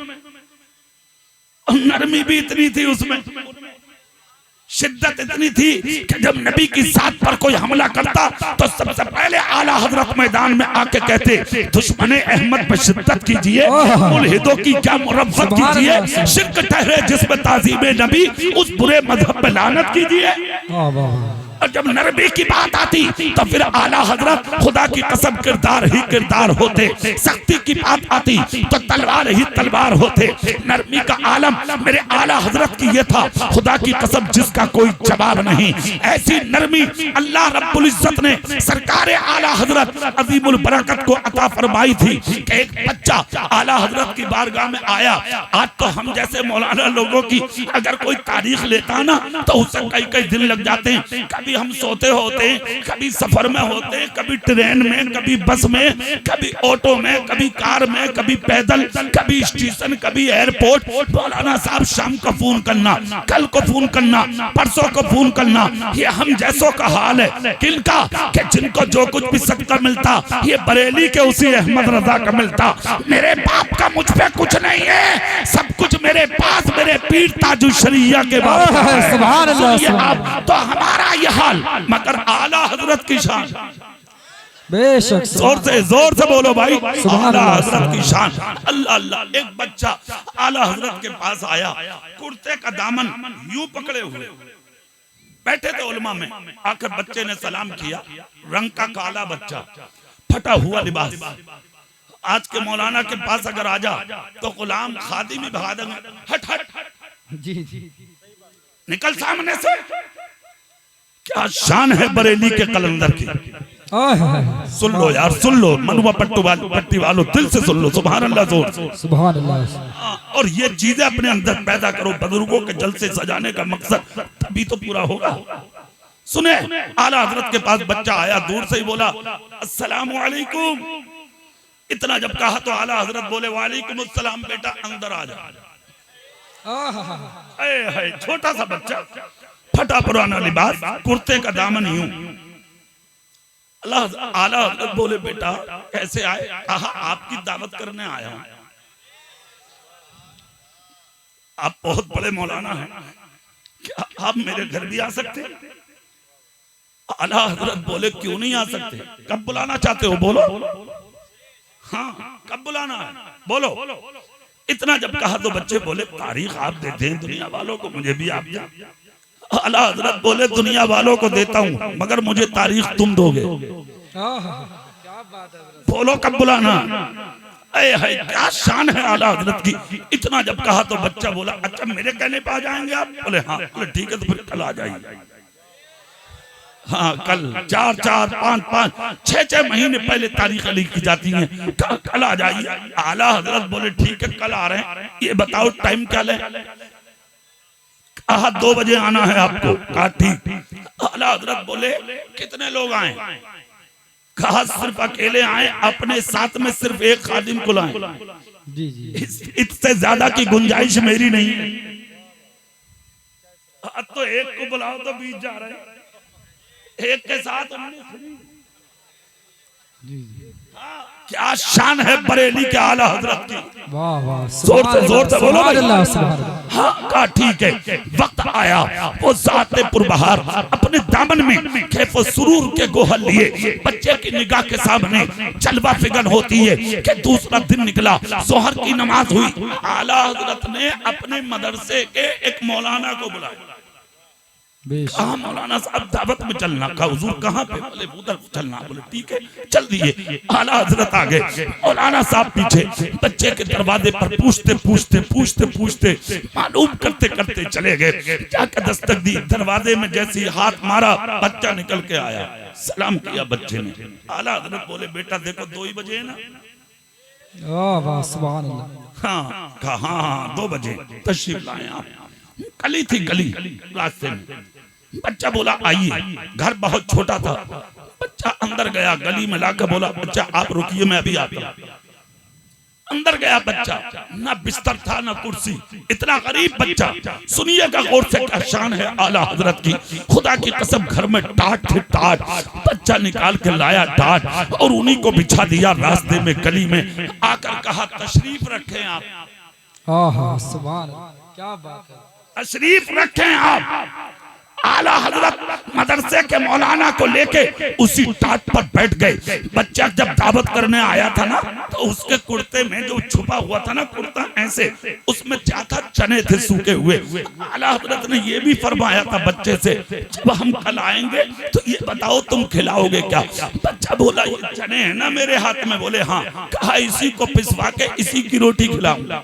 नरमी भी इतनी थी उसमें, शिद्दत इतनी थी कि जब नबी की जात पर कोई हमला करता तो सबसे पहले आला हजरत मैदान में आके कहते दुश्मने अहमद पर शिद्दत कीजिए, मुल्हिदों की क्या मुरव्वत कीजिए, शिर्क ठहरे जिसमें ताज़ीम नबी उस बुरे मजहब पे लानत कीजिए। और जब नरमी की बात आती तो फिर आला हजरत खुदा की कसम किरदार ही किरदार होते, सख्ती की बात आती तो तलवार ही तलवार होते। नरमी का आलम मेरे आला हजरत की ये था, खुदा की कसम जिसका कोई जवाब नहीं। ऐसी नरमी अल्लाह रब्बुल इज्जत ने सरकार आला हजरत अजीमुल बरकत को अता फरमाई थी कि एक बच्चा आला हजरत की बारगाह में आया। आज तो हम जैसे मौलाना लोगों की अगर कोई तारीख लेता ना तो उसे कई कई दिन लग जाते हैं। कभी हम सोते होते, कभी सफर में होते, कभी ट्रेन में, कभी बस में, कभी ऑटो में, कभी कार में, कभी पैदल, कभी स्टेशन, कभी एयरपोर्ट। मौलाना साहब शाम को फोन करना, कल को फोन करना, परसों को फोन करना। ये हम जैसों का हाल है। किनका? कि जिनको जो कुछ भी सदका मिलता ये बरेली के उसी अहमद रजा का मिलता। मेरे बाप का मुझ पे कुछ नहीं है, सब कुछ मेरे पास मेरे पीर ताजुल शरिया के बाप का है। सुभान अल्लाह। तो हमारा ये हाल, मगर आला हजरत की शान। बेशक जोर से बोलो भाई, आला हजरत की शान। अल्लाह अल्लाह। एक बच्चा आला हजरत के पास आया, कुर्ते का दामन यूं पकड़े हुए बैठे थे उलमा में। आकर बच्चे ने सलाम किया, रंग का काला बच्चा, फटा हुआ लिबास। आज के मौलाना के पास अगर आ जा तो गुलाम खादिम ही भगा देंगे, हट हट जी जी, निकल सामने से। क्या शान है बरेली के कलंदर की। सुन लो यार, सुन लो मनुआ पट्टी वालों, दिल से सुन लो। सुभान अल्लाह, जोर से सुभान अल्लाह। और ये चीजें अपने अंदर पैदा करो। बुजुर्गों के जलसे सजाने का मकसद तभी तो पूरा होगा। सुने, आला हजरत के पास बच्चा आया, दूर से ही बोला अस्सलामु अलैकुम। इतना जब कहा तो आला हजरत बोले वालेकुम अस्सलाम, बेटा अंदर आ जा। छोटा सा बच्चा, फटा पुराना लिबास, कुर्ते का दामन यूं। आला हजरत बोले बेटा कैसे आए? कहा आपकी दावत करने आया हूं। आप बहुत बड़े मौलाना हैं, क्या आप मेरे घर भी आ सकते? आला हजरत बोले क्यों नहीं आ सकते? कब बुलाना चाहते हो बोलो। हाँ कब बुलाना है बोलो। इतना जब कहा तो बच्चे बोले तारीख आप दे दें दुनिया वालों को, मुझे भी आप दें। आला हजरत बोले दुनिया वालों को देता हूं मगर मुझे तारीख तुम दोगे। बोलो कब बुलाना। क्या शान है आला हजरत की। इतना जब कहा तो बच्चा बोला अच्छा मेरे कहने पे आ जाएंगे आप? बोले हाँ। बोले ठीक है तो फिर कल आ जाइए। हाँ कल 4-4-5-5-6 महीने पहले तारीख अली की जाती है, कल आ जाइए। आला हजरत बोले ठीक है कल आ रहे हैं। ये बताओ टाइम क्या लें? कहा 2 बजे आना है आपको। कहा ठीक। आला हजरत बोले कितने लोग आए? कहा सिर्फ अकेले आए, अपने साथ में सिर्फ एक खादिम को लाएं। जी जी। इससे ज्यादा की गुंजाइश मेरी नहीं है। तो एक को बुलाओ तो 20 जा रहे हैं, एक के साथ 19। क्या शान है बरेली के आला हजरत की। वाह वाह, जोर से बोलो भाई। हाँ कहा ठीक है। वक्त आया वो ज़ाते पुरबहार अपने दामन में खेफो सुरूर के गोहल लिए बच्चे की निगाह के सामने जलवा फिगन होती है कि दूसरा दिन निकला, जोहर की नमाज हुई। आला हजरत ने अपने मदरसे के एक मौलाना को बुलाया। कहा मौलाना साहब दावत में चलना। कहा हुजूर कहाँ पे? बोले उधर चलना। बोले ठीक है चल दिए। आला हजरत आ गए, मौलाना साहब पीछे बच्चे के दरवाजे पर पूछते मालूम करते करते चले गए। जाकर दस्तक दी, दरवाजे में जैसे ही हाथ मारा बच्चा निकल के आया, सलाम किया बच्चे ने। आला हजरत बोले बेटा देखो 2 ही बजे है ना? वाह सुभान अल्लाह। हाँ कहा हाँ 2 बजे तशरीफ लाए आप। गली थी, गली रास्ते में। बच्चा बोला आइए। घर बहुत छोटा था। बच्चा अंदर गया, गली में लाकर बोला बच्चा आप रुकिए मैं अभी आता हूं। अंदर गया बच्चा, ना बिस्तर था ना कुर्सी, इतना गरीब बच्चा। सुनिएगा गौर से क्या शान है आला हजरत की। खुदा की कसम घर में टाट थे टाट। बच्चा निकाल के लाया टाट और उन्हीं को बिछा दिया रास्ते में गली में। आकर कहा तशरीफ रखें आप। हाँ सुभान अल्लाह, क्या बात है। तशरीफ रखें आप। आला हजरत मदरसे के मौलाना को लेके उसी टाट पर बैठ गए। बच्चा जब दावत करने आया था ना तो उसके कुर्ते में जो छुपा हुआ था ना कुर्ता ऐसे, उसमें क्या था? चने थे सूखे हुए। आला हजरत ने ये भी फरमाया था बच्चे से जब हम कल आएंगे तो ये बताओ तुम खिलाओगे क्या? बच्चा बोला ये चने हैं ना मेरे हाथ में। बोले हाँ। कहा इसी को पिसवा के इसी की रोटी खिलाऊंगा।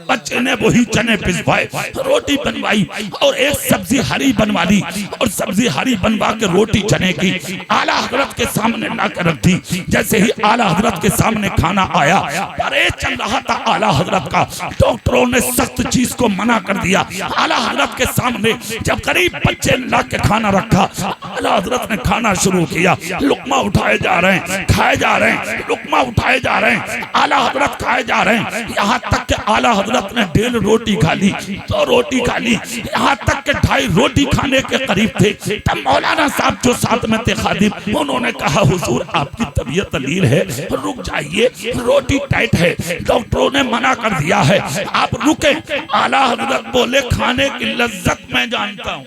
बच्चे ने वही चने पिसवाए, रोटी बनवाई और एक सब्जी हरी बनवा ली और सब्जी हरी बनवा के रोटी चने की आला हजरत के सामने ला कर रख दी। जैसे ही आला हजरत के सामने खाना आया, परहेज चल रहा था आला हजरत का। डॉक्टरों ने सख्त चीज को मना कर दिया। आला हजरत के सामने जब गरीब बच्चे ने ला के खाना रखा, आला हजरत ने खाना शुरू किया। लुकमा उठाए जा रहे हैं, खाए जा रहे हैं, लुकमा उठाए जा रहे हैं, आला हजरत खाए जा रहे हैं। यहाँ तक के आला हजरत ने 1.5 रोटी खा ली, 2 रोटी खा ली, यहाँ तक के 2.5 रोटी खाने के करीब थे। तब मौलाना साहब जो साथ में थे खादिम, उन्होंने कहा हुजूर आपकी तबीयत अलील है, रुक जाइए, रोटी टाइट है, डॉक्टरों ने मना कर दिया है, आप रुके। आला हजरत बोले खाने की लज्जत मैं जानता हूँ,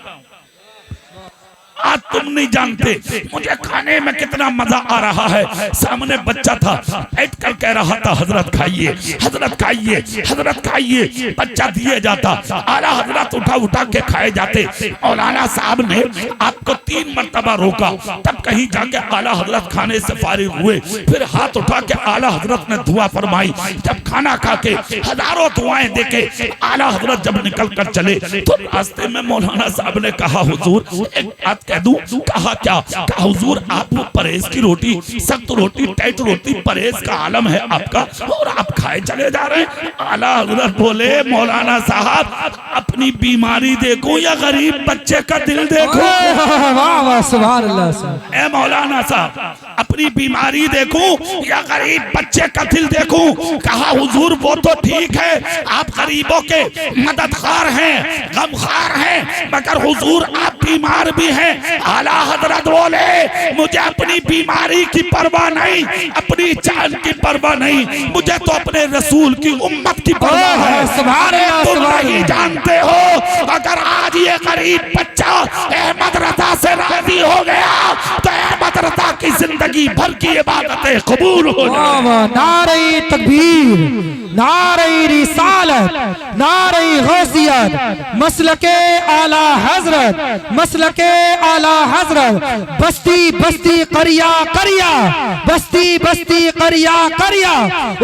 आज तुम नहीं जानते मुझे खाने में कितना मजा आ रहा है। सामने बच्चा था, बैठ कर कह रहा था हजरत खाइए, हजरत खाइए, हजरत खाइए। बच्चा दिए जाता, आला हजरत उठा के खाए जाते। मौलाना साहब ने आपको 3 मरतबा रोका, तब कहीं जाके आला हजरत खाने से फारिग हुए। फिर हाथ उठा के आला हजरत ने दुआ फरमाई। जब खाना खा के हजारों दुआएं देके आला हजरत जब निकल कर चले तो रास्ते में मौलाना साहब ने कहा हुजूर एक बात कह दूं? कहा क्या? कहा हुजूर आप परहेज की रोटी, सख्त रोटी, टाइट रोटी परहेज का आलम है आपका, और आप खाए चले जा रहे हैं। आला हजरत बोले मौलाना साहब अपनी बीमारी देखो या गरीब बच्चे का दिल देखो? वाह वाह सुभान अल्लाह। ए मौलाना साहब अपनी बीमारी देखूं या गरीब बच्चे का दिल देखूं? कहा हुजूर वो तो ठीक है, आप गरीबों के मददगार हैं, गमखार हैं, मगर हुजूर आप बीमार भी हैं। आला हजरत बोले मुझे अपनी बीमारी की परवाह नहीं, अपनी जान की परवाह नहीं, मुझे तो अपने रसूल की उम्मत की परवाह है। तुम नहीं जानते हो अगर आज ये गरीब बच्चा अहमद रजा से राजी हो गया तो अहमद रजा की जिंदगी भर की इबादतें कबूल हो जाएं। नारे तकबीर, नारे रिसालत, नारे गौसियत, मसलके आला हजरत, मसलके आला हजरत, बस्ती बस्ती करिया करिया, बस्ती बस्ती करिया करिया,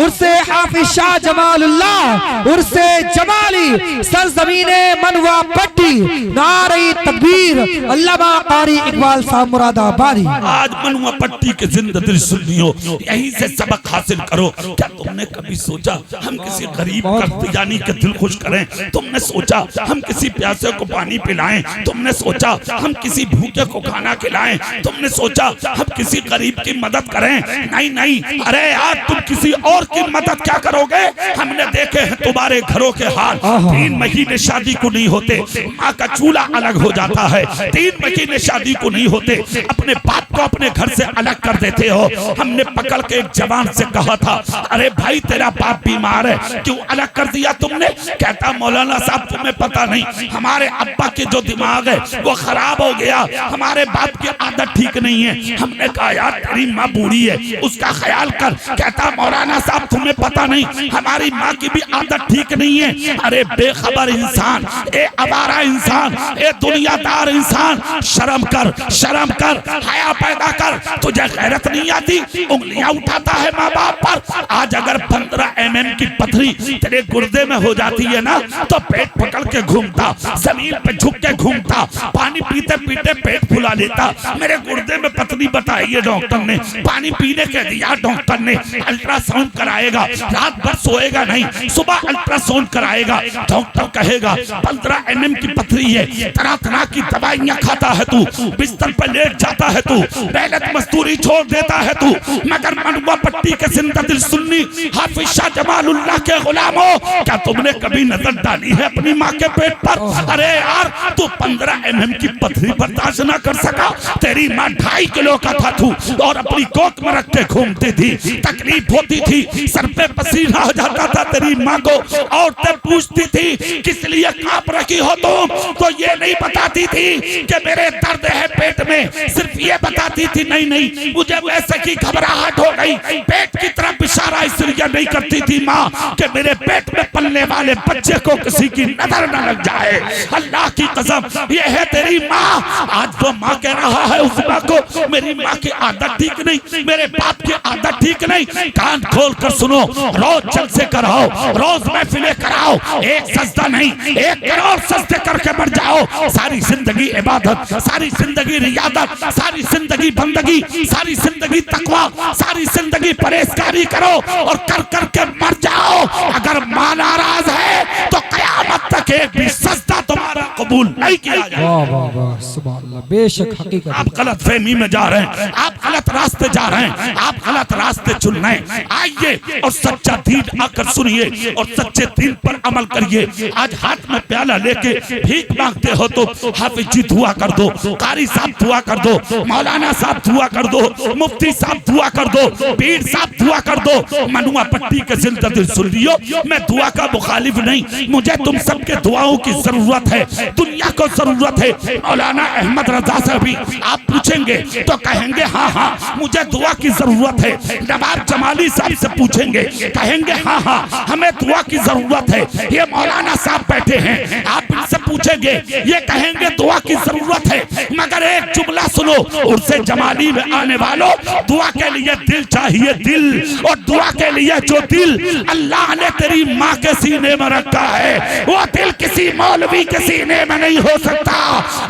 उर्से हाफिज शाह जमालुल्लाह, उर्से जमाली, सरजमीने मनवा पट्टी, नारे तकबीर, अल्लामा कारी इकबाल साहब मुरादाबादी। आज मनवा पट्टी के जिंदगी सुन्नियों यहीं से सबक हासिल करो। क्या तुमने कभी सोचा हम किसी गरीब कर्तयानी के दिल खुश करें? तुमने सोचा हम किसी प्यासे को पानी पिलाएं? तुमने सोचा हम किसी भूखे को खाना खिलाएं? तुमने सोचा हम किसी गरीब की मदद करें? नहीं नहीं, अरे यार तुम किसी और की मदद क्या करोगे? हमने देखे हैं तुम्हारे घरों के हाल, 3 महीने शादी को नहीं होते, माँ का चूल्हा अलग हो जाता है, 3 महीने शादी को नहीं होते, अपने बाप को अपने घर से अलग कर देते हो। हमने पकड़ के एक जवान से कहा था अरे भाई तेरा बाप बीमार है, क्यों अलग कर दिया तुमने? कहता मौलाना साहब तुम्हें पता नहीं, हमारे अब्बा के जो दिमाग है वो खराब हो गया, हमारे बाप की आदत ठीक नहीं है। हमने कहा यार तेरी माँ बूढ़ी है, उसका ख्याल कर। कहता मौलाना साहब तुम्हें पता नहीं, हमारी माँ की भी आदत ठीक नहीं है। अरे बेखबर इंसान, ए आवारा इंसान, ए दुनियादार इंसान, शर्म कर, शर्म कर, हया पैदा कर, तुझे गैरत नहीं आती? उंगलियां उठाता है माँ बाप पर। आज अगर 15 mm की पथरी तेरे गुर्दे में हो जाती है ना तो पेट पकड़ के घूमता, जमीन पे झुक के घूमता, पानी पीते पीते पेट फुला लेता। मेरे गुर्दे में पथरी बताई है डॉक्टर ने, पानी पीने के दिया डॉक्टर ने, अल्ट्रासाउंड कराएगा, रात भर सोएगा नहीं, सुबह अल्ट्रासाउंड कराएगा, डॉक्टर कहेगा 15 mm की पथरी है, तरह तरह की दवाइयां खाता है तू, बिस्तर पर लेट जाता है तू, मेहनत मजदूरी छोड़ देता है तू, मगर मनवा पट्टी के जिंदा दिल सुन्नी हाफिज शाह जमालुल्लाह के गुलामों, क्या तुमने कभी नजर डाली है अपनी माँ के पेट पर? अरे यार तू 15 mm की पथरी बर्दाश्त न कर सका, तेरी माँ 2.5 किलो का था तू और अपनी कोक में रख के घूमती थी, तकलीफ होती थी, सर पे पसीना आ जाता था तेरी माँ को, औरतें पूछती थी किस लिए कांप रखी हो तुम, तो ये नहीं बताती थी कि मेरे दर्द है पेट में, सिर्फ ये बताती थी नहीं नहीं मुझे वैसे की घबराहट हो गई, पेट की तरफ इशारा इसलिए नहीं करती थी माँ कि मेरे पेट में पलने वाले बच्चे को किसी की नजर न लग जाए। अल्लाह की कसम ये है तेरी माँ। आज वो माँ कह रहा है उस माँ को मेरी माँ की आदत ठीक नहीं, मेरे बाप की आदत ठीक नहीं। कान खोल कर सुनो, रोज जलसे कराओ, रोज महफिलें कराओ, एक सजदा नहीं 1 करोड़ सजदे करके मर जाओ। सारी जिंदगी इबादत, सारी जिंदगी रियादत, सारी जिंदगी बंदगी, सारी जिंदगी तकवा, सारी जिंदगी परहेजगारी करो और कर कर के मर जाओ। अगर माँ नाराज है तो कयामत तक एक भी सजदा तुम्हारा कबूल नहीं किया जाएगा। वाह वाह वाह सुभान अल्लाह, बेशक हकीकत। आप गलत फहमी में जा रहे हैं, आप गलत रास्ते जा रहे हैं, आप गलत रास्ते चुन रहे हैं। आइए और सच्चा दीन आकर सुनिए और सच्चे दीन पर अमल करिए। आज हाथ में प्याला लेके भीख मांगते हो तो हाफिज जी दुआ कर दो, कारी साहब दुआ कर दो, मौलाना साहब दुआ कर दो, मुफ्ती साहब दुआ कर दो, पीर साहब दुआ कर दो। मनवा पट्टी के जिंदा दिल सुन लियो, मैं दुआ का मुखालिफ नहीं, मुझे तुम सबके दुआओं की जरूरत है, दुनिया को जरूरत है। मौलाना अहमद रजा से भी आप पूछेंगे तो कहेंगे हाँ हाँ मुझे दुआ की जरूरत है। नवाब जमाली साहब से पूछेंगे कहेंगे हाँ हाँ हमें दुआ की जरूरत है। ये मौलाना साहब बैठे हैं, आप इनसे पूछेंगे ये कहेंगे दुआ की जरूरत है। मगर एक जुमला सुनो, उर्से जमाली में आने वालों, दुआ के लिए दिल चाहिए, दिल, और दुआ के लिए जो दिल अल्लाह ने तेरी माँ के सीने में रखा है वो दिल किसी मौलवी के सीने में में नहीं हो सकता।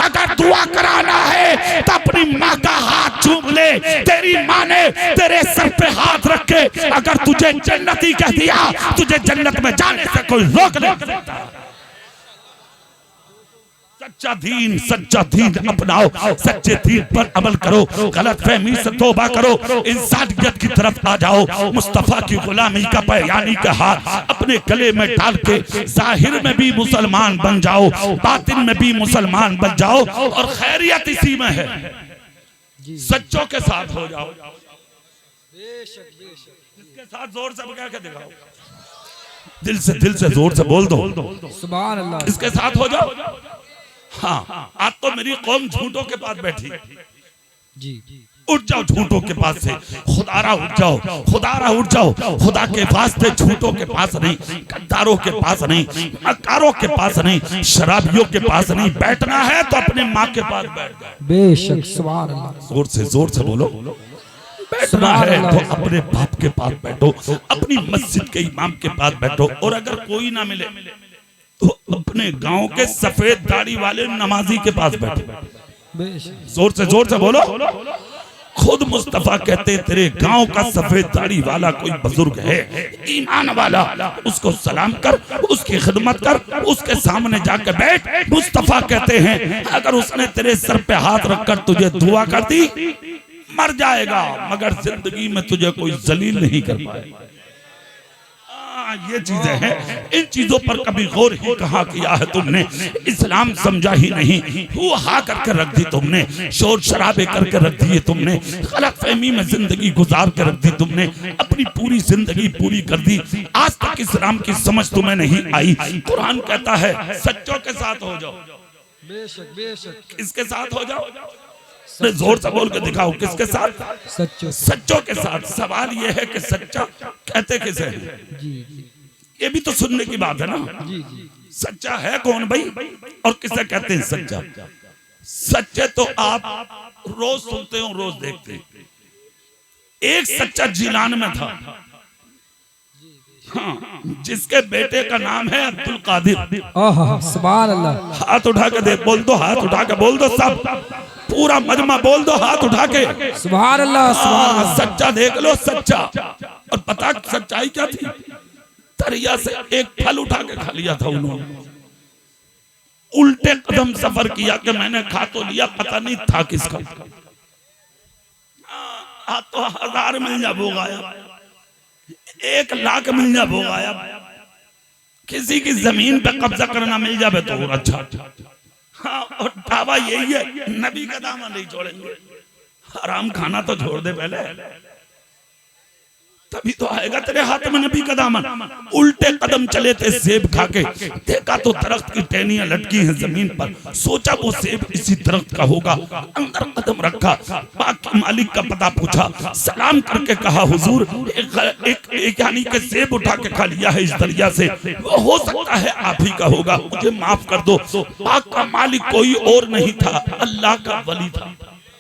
अगर दुआ कराना है तो अपनी माँ का हाथ चूम ले। तेरी माँ ने तेरे सर पे हाथ रख के अगर तुझे जन्नती कह दिया, तुझे जन्नत में जाने से कोई रोक नहीं सकता। सच्चा दीन अपनाओ, सच्चे दीन पर अमल करो, गलत फहमी से तौबा करो, इंसानियत की तरफ आ जाओ। मुस्तफा की गुलामी का यानी का हाथ अपने गले में डाल के जाहिर में भी मुसलमान बन जाओ, बातिन में भी मुसलमान बन जाओ। और खैरियत इसी में है, सच्चों के साथ हो जाओ। इसके साथ जोर से कह के दिखाओ, दिल से जोर से बोल दो सुभान अल्लाह। इसके साथ हो जाओ। हाँ, आज तो मेरी कौम झूठों के पास बैठी जी। उठ जाओ झूठों के पास से, खुदारा उठ जाओ, खुदारा उठ जाओ। खुदा के वास्ते झूठों के पास नहीं, गद्दारों के पास नहीं, मक्कारों के पास नहीं, शराबियों के पास नहीं। बैठना है तो अपने माँ के पास बैठ जाओ। बेशक सुभान अल्लाह। जोर से बोलो। बैठना है तो अपने बाप के पास बैठो, अपनी मस्जिद के इमाम के पास बैठो। और अगर कोई ना मिले तो अपने गांव के सफेद दाढ़ी वाले नमाजी के पास बैठो। जोर से बोलो। खुद मुस्तफा कहते तेरे गांव का सफेद दाढ़ी वाला कोई बुजुर्ग है, ईमान वाला, उसको सलाम कर, उसकी खिदमत कर, उसके सामने जाकर बैठ। मुस्तफा कहते हैं अगर उसने तेरे सर पे हाथ रखकर तुझे दुआ कर दी, मर जाएगा मगर जिंदगी में तुझे कोई जलील नहीं कर पाएगा। ये चीजें हैं, इन चीजों पर कभी गौर ही कहाँ किया है तुमने? इस्लाम समझा ही नहीं, हुआ करके रख दी तुमने, शोर शराबे करके रख दिए तुमने, गलत फहमी में जिंदगी गुजार कर रख दी तुमने, अपनी पूरी जिंदगी पूरी कर दी। आज तक इस्लाम की समझ तुम्हें नहीं आई। कुरान कहता है सच्चों के साथ हो जाओ। बेशक इसके साथ हो जाओ। जोर से बोल के दिखाओ, किसके साथ? सच्चों के साथ। सवाल ये है कि सच्चा कहते किसे हैं? ये भी तो सुनने की बात है ना। सच्चा है कौन भाई, और किसे कहते हैं सच्चा? सच्चे तो आप रोज सुनते हो, रोज देखते हैं। एक सच्चा जिलान में था, हाँ, जिसके बेटे का नाम है अब्दुल कादिर। सुभान अल्लाह। हाथ उठा के देख, बोल दो, हाथ उठा के बोल दो, सब पूरा मजमा बोल दो हाथ उठा के सुभान अल्लाह। सच्चा देख लो, सच्चा। और पता सच्चाई क्या थी? दरिया से एक फल उठा के खा लिया था उन्होंने। उल्टे कदम सफर किया कि मैंने खा तो लिया, पता नहीं था किसका। तो 1000 मिल जा भोगाया, 1 लाख मिल जा भोगाया, किसी की जमीन पे कब्जा करना मिल जाए तो अच्छा। हाँ, और दावा यही है, नबी का दामन नहीं छोड़ेंगे। हराम खाना तो छोड़ दे पहले, तभी तो आएगा तेरे हाथ में नबी का दामन। उल्टे कदम चले थे सेब खा के, देखा तो दरख्त की टहनियां लटकी हैं जमीन पर, सोचा वो सेब इसी दरख्त का होगा, अंदर कदम रखा, बाकी मालिक का पता पूछा, सलाम करके कहा हुजूर एक यानी के सेब उठा के खा लिया है इस दरिया से, वो हो सकता है आप ही का होगा, मुझे माफ कर दो। पाक का मालिक कोई और नहीं था, अल्लाह का वली था।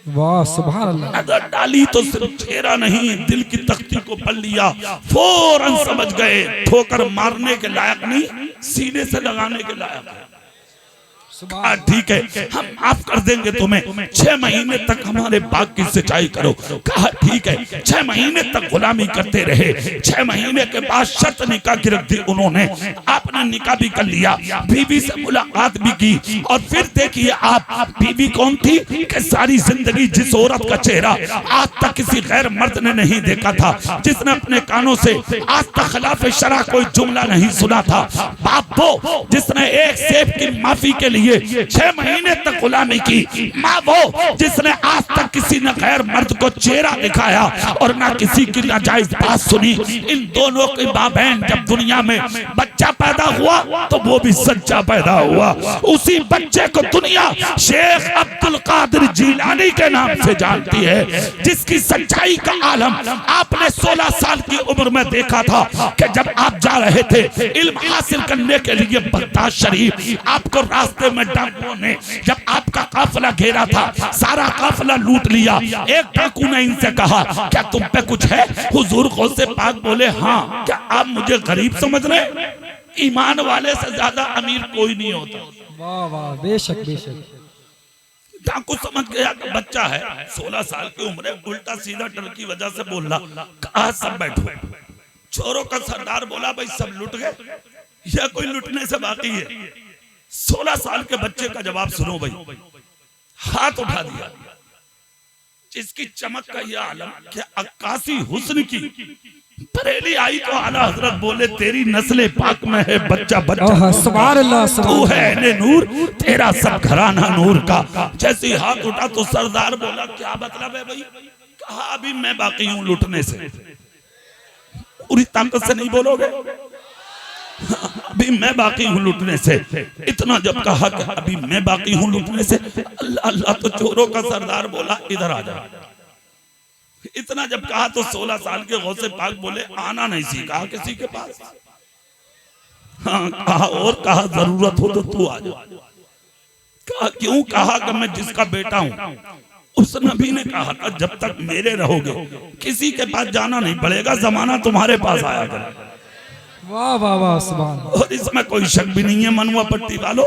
वाह सुभान अल्लाह। नजर डाली तो सिर्फ चेहरा नहीं, दिल की तख्ती को पढ़ लिया, फौरन समझ गए ठोकर मारने के लायक नहीं, सीने से लगाने के लायक है। ठीक है, हम माफ कर देंगे तुम्हें, 6 महीने तक हमारे बाग की सिंचाई करो। कहा ठीक है, 6 महीने तक गुलामी करते रहे। 6 महीने के बाद शर्त निकाह की रख दी उन्होंने, आपने निकाह भी कर लिया, बीवी से मुलाकात भी की। और फिर देखिए आप, बीवी कौन थी कि सारी जिंदगी जिस औरत का चेहरा आज तक किसी गैर मर्द ने नहीं देखा था, जिसने अपने कानों से आज तक खिलाफ शरा कोई जुमला नहीं सुना था, बाप वो जिसने एक सेब की माफी के लिए 6 महीने तक गुलामी की, माँ वो जिसने आज तक किसी ने गैर मर्द को चेहरा दिखाया और ना किसी की नाजायज बात सुनी। इन दोनों की माँ बहन जब दुनिया में बच्चा पैदा हुआ तो वो भी सच्चा पैदा हुआ। उसी बच्चे को दुनिया शेख अब्दुल कादिर जिलानी के नाम से जानती है, जिसकी सच्चाई का आलम आपने 16 साल की उम्र में देखा था कि जब आप जा रहे थे इल्म हासिल करने के लिए बगदाद शरीफ, आपको रास्ते में डाकुओं ने जब आपका काफिला घेरा था, सारा काफिला लूट लिया। एक डाकू ने इनसे कहा क्या तुम पे कुछ है? हुजूर गौसे पाक बोले हाँ। क्या आप मुझे गरीब समझ रहे? ईमान वाले से ज्यादा अमीर कोई नहीं होता। वाह वाह, बेशक बेशक। डाकू समझ गया कि बच्चा है, 16 साल की उम्र है, उल्टा सीधा डर की वजह से बोल रहा। कहा सब बैठो। चोरों का सरदार बोला भाई सब लुट गए या कोई लुटने से बाकी है? 16 साल के बच्चे का जवाब सुनो भाई। हाथ उठा दिया। जिसकी चमक का यह आलम, क्या अक्कासी हुस्न की बरेली आई तो आला हजरत बोले तेरी नस्ले पाक में है बच्चा बच्चा। सुभान अल्लाह, तू है अहले नूर, तेरा सब घराना नूर का। जैसे ही हाथ उठा तो सरदार बोला क्या मतलब है भाई? कहा अभी मैं बाकी हूं लुटने से। पूरी ताकत से नहीं बोलोगे? अभी मैं बाकी हूं लुटने से। इतना जब कहा कि अभी मैं बाकी हूं लुटने से, अल्लाह अल्लाह तो चोरों का सरदार बोला इधर आ जा। इतना जब कहा तो 16 साल के गौसे पाक बोले आना नहीं सीखा किसी के पास। हाँ कहा, और कहा जरूरत हो तो तू आ जा। कहा क्यों? कहा कि मैं जिसका बेटा हूं उस नबी ने कहा था जब तक मेरे रहोगे किसी के पास जाना नहीं पड़ेगा, जमाना तुम्हारे पास आया करेगा। वाह वाह वाह, सुभान। और इसमें कोई शक भी नहीं है। मनुआ पट्टी वालों,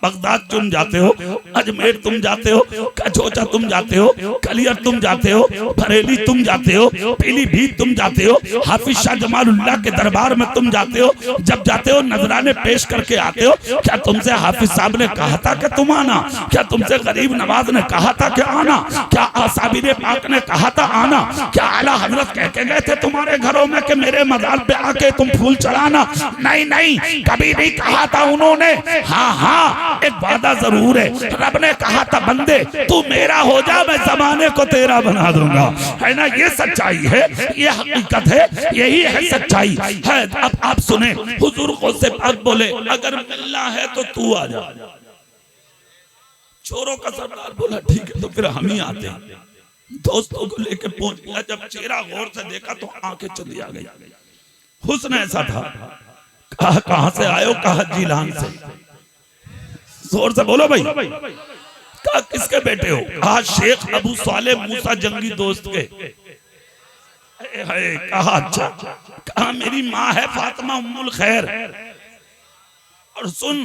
बगदाद तुम जाते हो, अजमेर तुम जाते हो, कचौचा तुम जाते हो, कलियर तुम जाते हो, बरेली तुम जाते हो, पीलीभीत तुम जाते हो, हाफिज शाह जमालुल्लाह के दरबार में तुम जाते हो। जब जाते हो नजराने पेश करके आते हो। क्या तुमसे हाफिज साहब ने कहा था कि तुम आना? क्या तुमसे गरीब नवाज ने कहा था कि आना? क्या आसाबिर पाक ने कहा था आना? क्या आला हजरत कह के गए थे तुम्हारे घरों में कि मेरे मजार पे आके तुम फूल चढ़ाना? नहीं नहीं, कभी नहीं कहा था उन्होंने। हाँ हाँ, एक वादा जरूर है, रब ने कहा था बंदे तू मेरा हो जा, मैं जमाने को तेरा बना दूंगा। है ना? ये सच्चाई है, ये हकीकत है, यही है सच्चाई है। अब आप सुने, हुजूर गौसे पाक बोले अगर मिलना है तो तू आ जा। चोरों का सरदार बोला ठीक है, तो फिर हम ही आते हैं। दोस्तों को लेके पहुंच गया। जब चेहरा गौर से देखा तो आंखें चली आ गई। हुस्न ऐसा था। कहा कहां से आयो? कहा जीलान से। जोर से बोलो भाई। कहा किसके बेटे हो? कहा शेख अबू साले मूसा जंगी दोस्त के। कहा अच्छा। कहा मेरी माँ है फातिमा उम्मुल खैर। और सुन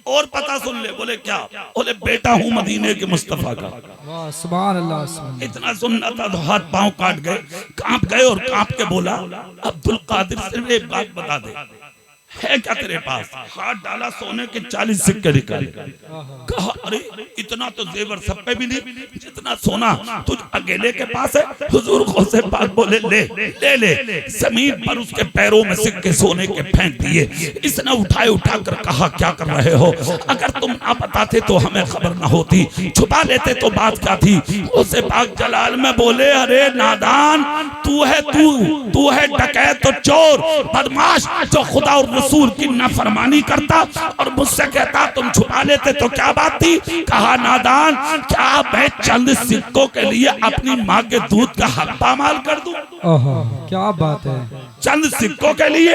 और पता सुन ले। बोले क्या? बोले बेटा हूँ मदीने के मुस्तफा का। वाह सुभान अल्लाह, सुभान। इतना सुनना था तो हाथ पांव काट गए, कांप गए और कांप के बोला अब्दुल कादिर से एक बात बता दे, है क्या तेरे पास? हाथ डाला, सोने के 40 सिक्के निकाले। कहा अरे इतना तो जेवर सब पे भी नहीं जितना सोना तुझ अकेले के पास है। हुजूर गौसे पाक बोले ले ले ले। जमीन पर उसके पैरों में सिक्के सोने के फेंक दिए। इसने उठाए, उठा कर कहा क्या कर रहे हो? अगर तुम ना बताते तो हमें खबर ना होती, छुपा लेते तो बात क्या थी? गौसे पाक जलाल में बोले अरे नादान, तू है डकैत तो चोर बदमाश जो खुदा और रसूल की नाफरमानी करता और मुझसे कहता तुम छुपा लेते तो क्या बात थी? कहा नादान, क्या मैं चंद सिक्कों के लिए अपनी माँ के दूध का हक पामाल कर दूं? क्या बात है। चंद सिक्कों के लिए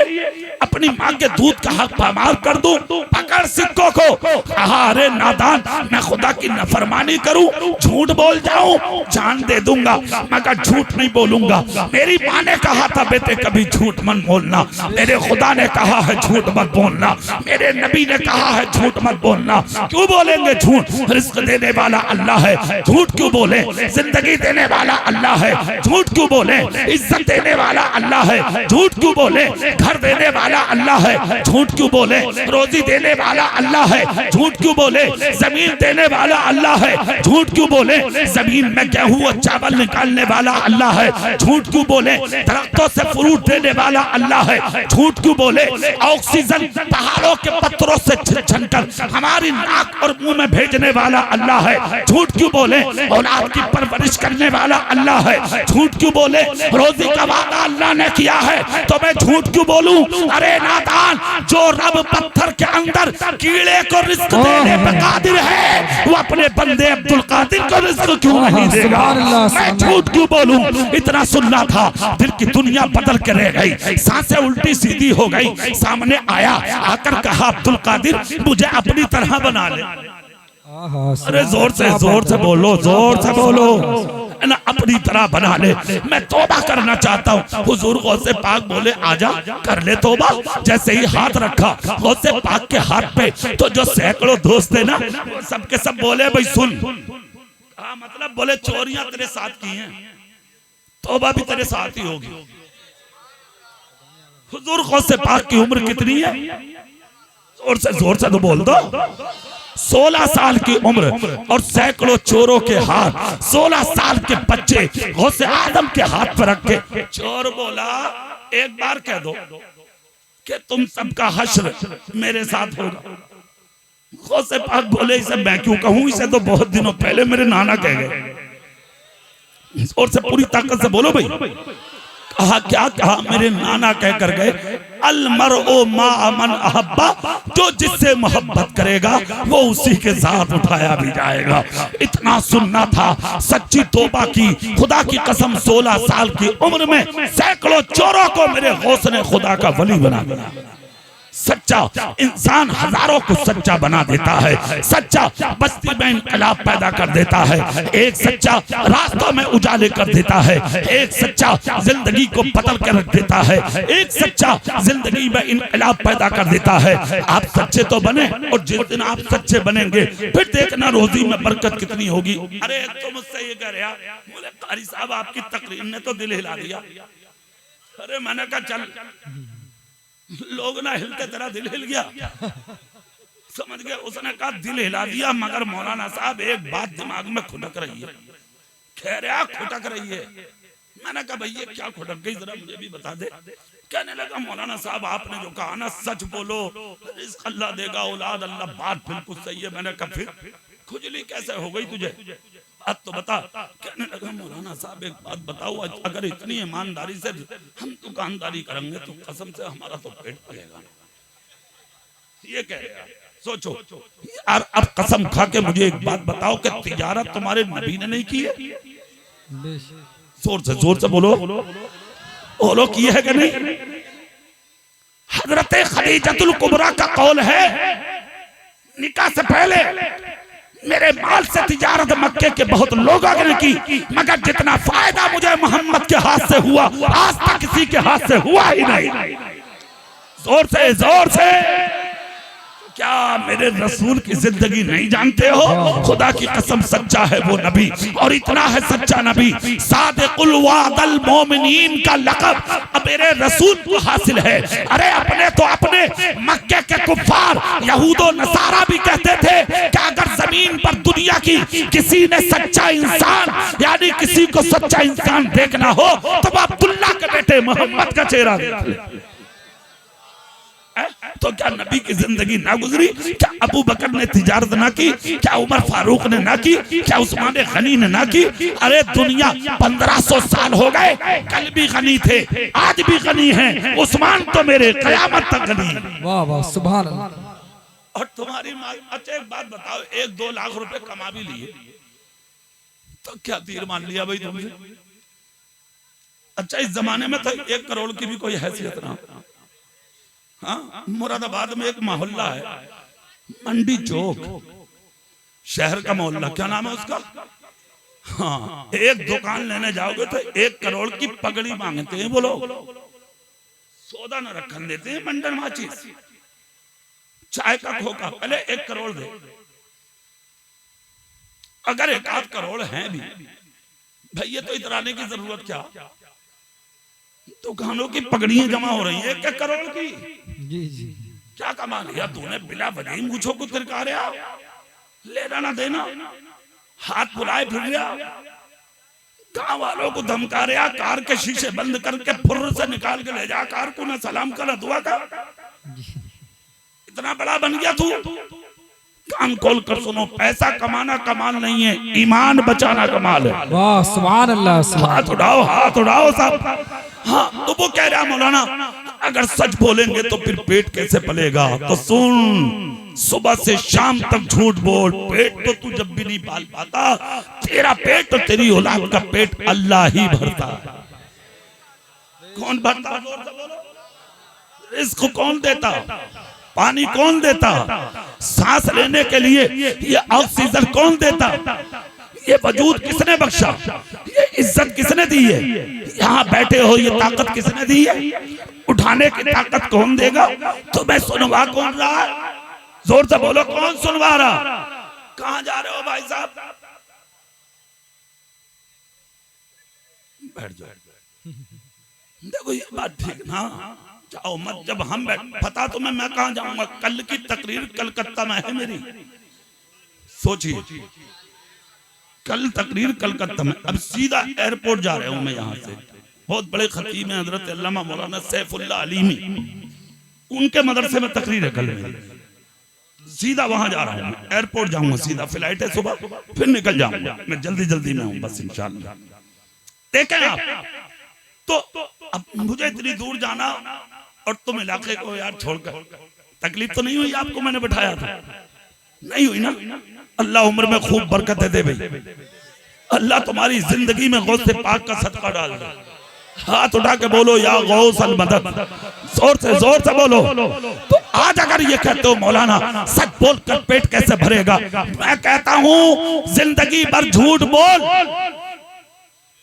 अपनी माँ के दूध का हक पामाल कर दूं? पकड़ सिक्कों को। कहा अरे नादान, मैं खुदा की नाफरमानी करूं, झूठ बोल जाऊं, जान दे दूंगा, मगर झूठ नहीं बोलूंगा। मेरी माँ ने कहा था बेटे कभी झूठ मत बोलना। मेरे खुदा ने कहा है झूठ मत बोलना। मेरे नबी ने कहा है झूठ मत बोलना। क्यों बोलेंगे झूठ? रिस्क देने वाला अल्लाह है, झूठ क्यों बोले? जिंदगी देने वाला अल्लाह है, झूठ क्यों बोले? इज्जत देने वाला अल्लाह है, झूठ क्यों बोले? घर देने वाला अल्लाह है, झूठ क्यों बोले? रोजी देने वाला अल्लाह है, झूठ क्यों बोले? जमीन देने वाला अल्लाह है, झूठ क्यों बोले? जमीन में गेहूं और चावल निकालने वाला अल्लाह है, झूठ क्यों बोले? दरख्तों से फ्रूट देने वाला अल्लाह है, झूठ क्यों बोले? ऑक्सीजन पहाड़ों के पत्थरों से छनकर हमारी नाक और मुंह में भेजने वाला अल्लाह है, झूठ क्यों बोले? औलाद की परवरिश करने वाला अल्लाह है, झूठ क्यों बोले? रोजी का वादा अल्लाह ने किया है तो मैं झूठ क्यों बोलूं? अरे नादान, जो रब पत्थर के अंदर कीड़े को रिस्क देने पे कादिर है, वो अपने बंदे अब्दुल कादिर को रिस्क क्यों नहीं देगा? मैं झूठ क्यों बोलूं? इतना सुनना था, दिल की दुनिया बदल के रह गई, सांसें उल्टी सीधी हो गई। सामने आया, आकर कहा अब्दुल कादिर मुझे अपनी तरह बना ले। अरे जोर से बोलो, जोर से बोलो। ना अपनी तरह बना ले। मैं तौबा करना चाहता हूँ। हुजूर गौसे पाक बोले आजा कर ले तौबा। जैसे ही हाथ रखा गौसे पाक के हाथ पे, तो जो सैकड़ों दोस्त थे ना वो सबके सब बोले भाई सुन, मतलब बोले चोरियां तेरे साथ की हैं, तौबा भी तेरे साथ ही होगी। हुजूर गौसे पाक की उम्र कितनी है? जोर से तो बोल दो। 16 साल की उम्र और सैकड़ों चोरों के हाथ, 16 साल के बच्चे गौसे आदम के हाथ पर रख के। चोर बोला एक बार कह दो कि तुम सबका हश्र मेरे साथ होगा। गौसे पाक बोले इसे मैं क्यों कहूं, इसे तो बहुत दिनों पहले मेरे नाना कह गए। और से पूरी ताकत से बोलो भाई। कहा क्या कहा? मेरे नाना कह कर गए अल मरओ मा मन अहब्बा, जो जिससे मोहब्बत करेगा वो उसी के साथ उठाया भी जाएगा। इतना सुनना था। सच्ची तौबा की, खुदा की कसम 16 साल की उम्र में सैकड़ों चोरों को मेरे गौस ने खुदा का वली बना दिया। सच्चा इंसान हजारों को सच्चा बना देता है। सच्चा बस्ती में इनकलाब पैदा कर देता है। एक सच्चा रास्तों में उजाले कर देता है। एक सच्चा जिंदगी को बदल कर रख देता है। एक सच्चा जिंदगी में इनकलाब पैदा कर देता है। आप सच्चे तो बने, और जिस दिन आप सच्चे बनेंगे फिर देखना रोजी में बरकत कितनी होगी। अरे तो मुझसे ये कह रहा, बोले कारी साहब आपकी तकरीर ने तो दिल हिला दिया। अरे मैंने कहा चल, लोग ना हिलते तेरा दिल हिल गया, समझ गए। उसने कहा दिल हिला दिया, मगर मौलाना साहब एक बात दिमाग में खुटक रही है। कह रहा खुटक रही है। मैंने कहा भैया क्या खुटक गई, जरा मुझे भी बता दे। कहने लगा मौलाना साहब आपने जो कहा ना सच बोलो, रिज़्क़ अल्लाह देगा, औलाद अल्लाह, बात बिल्कुल सही है। मैंने कहा फिर खुजली कैसे हो गई तुझे, अब तो बता। कहने लगा मौलाना साहब एक बात बताओ, अगर इतनी ईमानदारी से हम दुकानदारी करेंगे तो कसम से हमारा तो पेट पलेगा। ये कह रहा है। सोचो यार, अब कसम खा के मुझे एक बात बताओ कि तिजारत तुम्हारे नबी ने नहीं की है? जोर से बोलो, बोलो की है कि नहीं? हजरत खदीजतुल कुबरा का कौल है निकाह से पहले मेरे माल से तिजारत मक्के के बहुत लोगों ने की, मगर जितना फायदा मुझे मोहम्मद के हाथ से हुआ आज तक किसी के हाथ से हुआ ही नहीं। जोर से क्या मेरे रसूल की जिंदगी नहीं जानते हो? खुदा की कसम सच्चा है वो नबी, और इतना है सच्चा नबी सादिकुल वादल मोमिनीन का लक़ब अब मेरे रसूल को हासिल है। अरे अपने तो अपने मक्के के कुफ्फार यहूदो नसारा भी कहते थे कि अगर जमीन पर दुनिया की किसी ने सच्चा इंसान यानी किसी को सच्चा इंसान देखना हो तो अब्दुल्ला के बेटे मोहम्मद का चेहरा देख। तो क्या नबी की जिंदगी ना गुजरी? क्या अबू बकर ने तिजारत ना की? क्या उमर फारूक ने ना की? क्या उस्मान गनी ने ना की? अरे दुनिया 1500 साल हो गए, कल भी गनी थे, आज भी गनी हैं। उस्मान तो मेरे कयामत तक गनी। वाह वाह सुभान अल्लाह। और तुम्हारी माँ, अच्छा एक बात बताओ, 1-2 लाख रुपए कमा भी लिए तो क्या तीर मान लिया भाई तुमसे? अच्छा इस जमाने में तो 1 करोड़ की भी कोई हैसियत ना। हाँ, मुरादाबाद में एक मोहल्ला है मंडी चौक, शहर का मोहल्ला, क्या नाम है उसका? हाँ, एक दुकान लेने जाओगे तो 1 करोड़ की पगड़ी मांगते हैं। बोलो सौदा न रखन देते हैं, मंडन माचिस, चाय का खोखा, पहले 1 करोड़ दे। अगर 1-8 करोड़ हैं भी भैया तो इतराने की जरूरत क्या? दुकानों की पगड़ियां जमा हो रही है 1 करोड़ की। जी जी, क्या कमा लिया तूने? बिला वजह मुझो को तिरका रहा, लेना ना देना, हाथ बुलाए फिर रहा, गांव वालों को धमका रहा, कार के शीशे बंद करके फुर्र से निकाल के ले जा कार को, ना सलाम कर दुआ कर। इतना बड़ा बन गया तू। कान खोल कर सुनो, पैसा कमाना कमाल नहीं है, ईमान बचाना कमाल है। वाह सुभान अल्लाह। हाथ उड़ाओ साहब। हाँ, तो वो कह रहा मौलाना अगर सच बोलेंगे तो फिर पेट कैसे पलेगा? तो सुन, सुबह से शाम तक झूठ बोल, पेट तो तू जब भी नहीं पाल पाता, तेरा पेट और तेरी औलाद का पेट अल्लाह ही भरता। कौन भरता? रिज़्क़ कौन देता? पानी कौन देता? सांस लेने के लिए ये ऑक्सीजन कौन देता? ये वजूद किसने बख्शा, ये इज्जत किसने दी है, यहाँ बैठे हो ये ताकत किसने दी है, उठाने की ताकत कौन देगा, तुम्हें सुनवा कौन रहा है, जोर से बोलो कौन सुनवा रहा। कहां जा रहे हो भाई साहब, बैठ जाओ। देखो ये बात ठीक ना, जाओ मत, जब हम पता तो मैं कहां जाऊंगा, कल की तकरीर कलकत्ता में है मेरी, सोचिए कल तकरीर कलकत्ता में, अब सीधा एयरपोर्ट जा रहा हूं मैं यहाँ से। बहुत बड़े खतीब हैं हजरत अल्लामा मौलाना सैफुल्लाह अलीमी, उनके मदरसे में तकरीर है कल मेरी, सीधा वहां जा रहा हूं, एयरपोर्ट जाऊंगा, सीधा फ्लाइट है सुबह, फिर निकल जाऊंगा मैं, जल्दी जल्दी में हूं बस इंशाल्लाह। देखें आप तो अब मुझे इतनी दूर जाना और तुम इलाके को यार छोड़कर, तकलीफ तो नहीं हुई आपको, मैंने बैठाया था, नहीं हुई ना, अल्लाह उम्र में खूब बरकत दे भाई, अल्लाह तुम्हारी जिंदगी में गौस से पाक का सदका डाल दे। हाथ उठा के बोलो या गौस अल मदद, जोर से बोलो। तो आज अगर ये कहते हो मौलाना सच बोल कर पेट कैसे भरेगा, मैं कहता हूं जिंदगी भर झूठ बोल,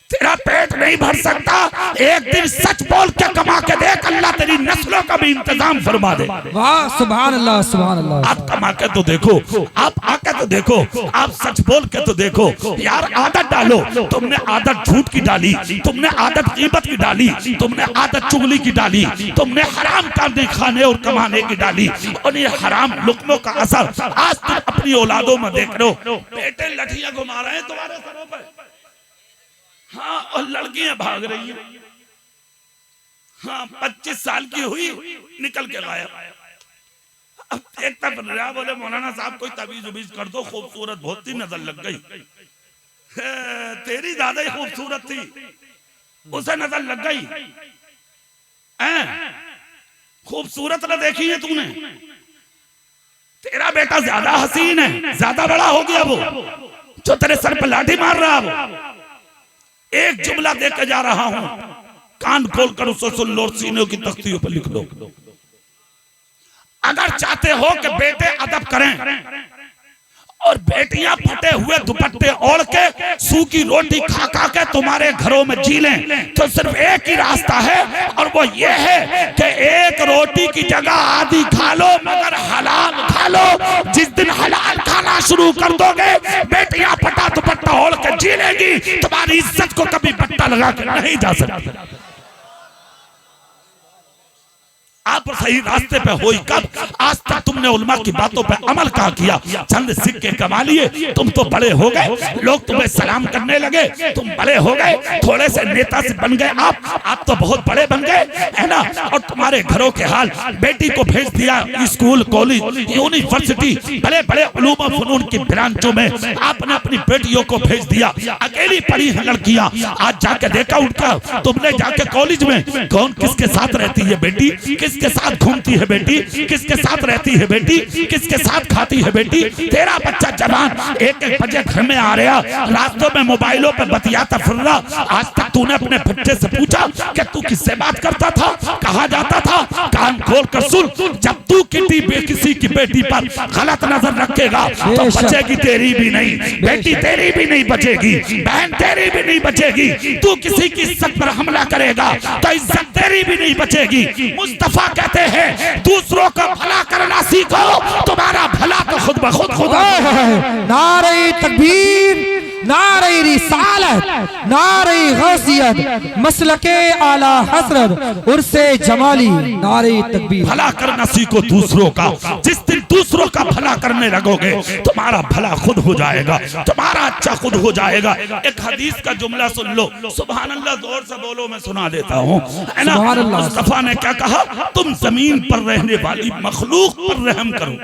तेरा पेट नहीं भर सकता, एक दिन सच बोल के कमा के देख, अल्लाह तेरी नस्लों का भी इंतजाम फरमा दे। वाह सुभान अल्लाह सुभान अल्लाह। आप कमा के तो देखो, आप आके तो देखो, आप सच बोल के तो देखो यार, आदत डालो, तुमने आदत झूठ की डाली, तुमने आदत गीबत की डाली, तुमने आदत चुगली की डाली, तुमने हराम करने खाने और कमाने की डाली, और ये हराम लुक्मों का असर आज तुम अपनी औलादों में देख रहे हो। बेटे लठियां घुमा रहे हैं तुम्हारे सरों पर, हाँ, और लड़कियां भाग रही हैं, हाँ 25 साल की हुई निकल के गायब। अब देखता रहा, बोले मौलाना साहब कोई तवीज उबीज कर दो, खूबसूरत बहुत थी, नजर लग गई, तेरी ज्यादा ही खूबसूरत थी, उसे नजर लग गई, खूबसूरत न देखी है तूने, तेरा बेटा ज्यादा हसीन है, ज्यादा बड़ा हो गया वो जो तेरे सर पर लाठी मार रहा वो। एक जुमला देख के जा रहा हूं, कान खोलकर उसे सुन लो, सीनों की तख्तियों पर लिख लो। अगर चाहते हो कि बेटे अदब करें और बेटियां फटे हुए दुपट्टे ओढ़ के सूखी रोटी खा खा के तुम्हारे घरों में जी लें, तो सिर्फ एक ही रास्ता है, और वो ये है कि एक रोटी की जगह आधी खा लो, मगर हलाल खा लो। जिस दिन हलाल खाना शुरू कर दोगे, बेटियां फटा दुपट्टा ओढ़ के जी लेंगी, तुम्हारी इज्जत को कभी पट्टा लगा के नहीं जा सकती। आप सही रास्ते पे हो कब, आज तक तुमने उलमा की बातों पे अमल कहाँ किया, चंद सिक्के कमा लिए, तुम तो बड़े हो गए, लोग तुम्हें सलाम करने लगे, तुम बड़े हो गए, थोड़े से नेता से बन गए आप तो बहुत बड़े बन गए, है ना। और तुम्हारे घरों के हाल, बेटी को भेज दिया स्कूल कॉलेज यूनिवर्सिटी, बड़े बड़े उलूम और फनून की ब्रांचों में आपने अपनी बेटियों को भेज दिया, अकेली पड़ी है लड़कियां। आज जाके देखा उनका, तुमने जाके कॉलेज में कौन किसके साथ रहती है बेटी, किसके साथ घूमती है बेटी, किसके साथ रहती है बेटी, किसके साथ खाती है बेटी। तेरा बच्चा जवान 1-1 बजे घर में आ रहा, रास्तों में मोबाइलों पे बतियाता फिर रहा। आज तक तूने अपने बच्चे से पूछा कि तू किससे बात करता था, कहाँ जाता था? कान खोल कर सुन, जब तू किसी की बेटी पर गलत नजर रखेगा तो बचेगी तेरी भी नहीं, बेटी तेरी भी नहीं बचेगी, बहन तेरी भी नहीं बचेगी। तू किसी की इज्जत पर हमला करेगा तो इज्जत तेरी भी नहीं बचेगी। मुस्तफा कहते हैं दूसरों का भला करना सीखो, तुम्हारा भला तो खुद ब खुद खुदा। नारे तकबीर, नारे रिसालत, नारे गौसियत, मसलके आला हजरत, उर्से जमाली, नारे तकबीर। भला करना सीखो दूसरों का, जिस दिन दूसरों का भला करने लगोगे तुम्हारा भला खुद हो जाएगा, तुम्हारा अच्छा खुद हो जाएगा। एक हदीस का जुमला सुन लो, सुभान अल्लाह, जोर से बोलो, मैं सुना देता हूँ, है ना। मुस्तफा ने क्या कहा? तुम जमीन पर रहने वाली मखलूक पर रहम करो,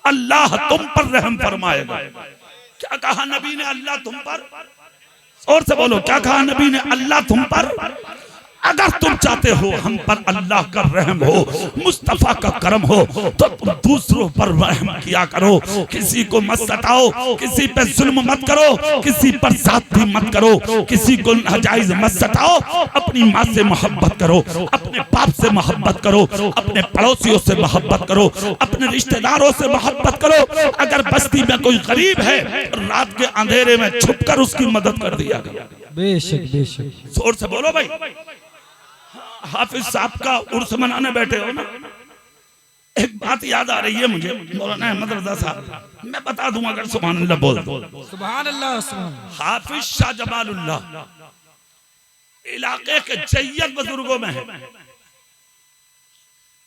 अल्लाह तुम पर रहम फरमाएगा। क्या कहा नबी ने? अल्लाह तुम पर। और से बोलो, क्या कहा नबी ने? अल्लाह तुम पर। अगर तुम चाहते हो हम पर अल्लाह का रहम हो, मुस्तफा का करम हो, तो तुम दूसरों पर रहम किया करो। किसी को मत सताओ, किसी पे जुल्म मत करो, किसी पर ज़्यादती मत करो, किसी को नाजायज मत सताओ। अपनी माँ से मोहब्बत करो, अपने बाप से मोहब्बत करो, अपने पड़ोसियों से मोहब्बत करो, अपने रिश्तेदारों से मोहब्बत करो। अगर बस्ती में कोई गरीब है, रात के अंधेरे में छुपकर उसकी मदद कर दिया करो। बेशक बेशक, जोर से बोलो भाई। हाफिज साहब का उर्स मनाने बैठे हो ना, एक बात याद आ रही है मुझे, मौलाना अहमद रजा साहब, मैं बता दूं अगर सुभान अल्लाह बोल दो। सुभान अल्लाह सुभान। हाफिज शाह जमालुल्लाह इलाके के जय्यद बुजुर्गों में है,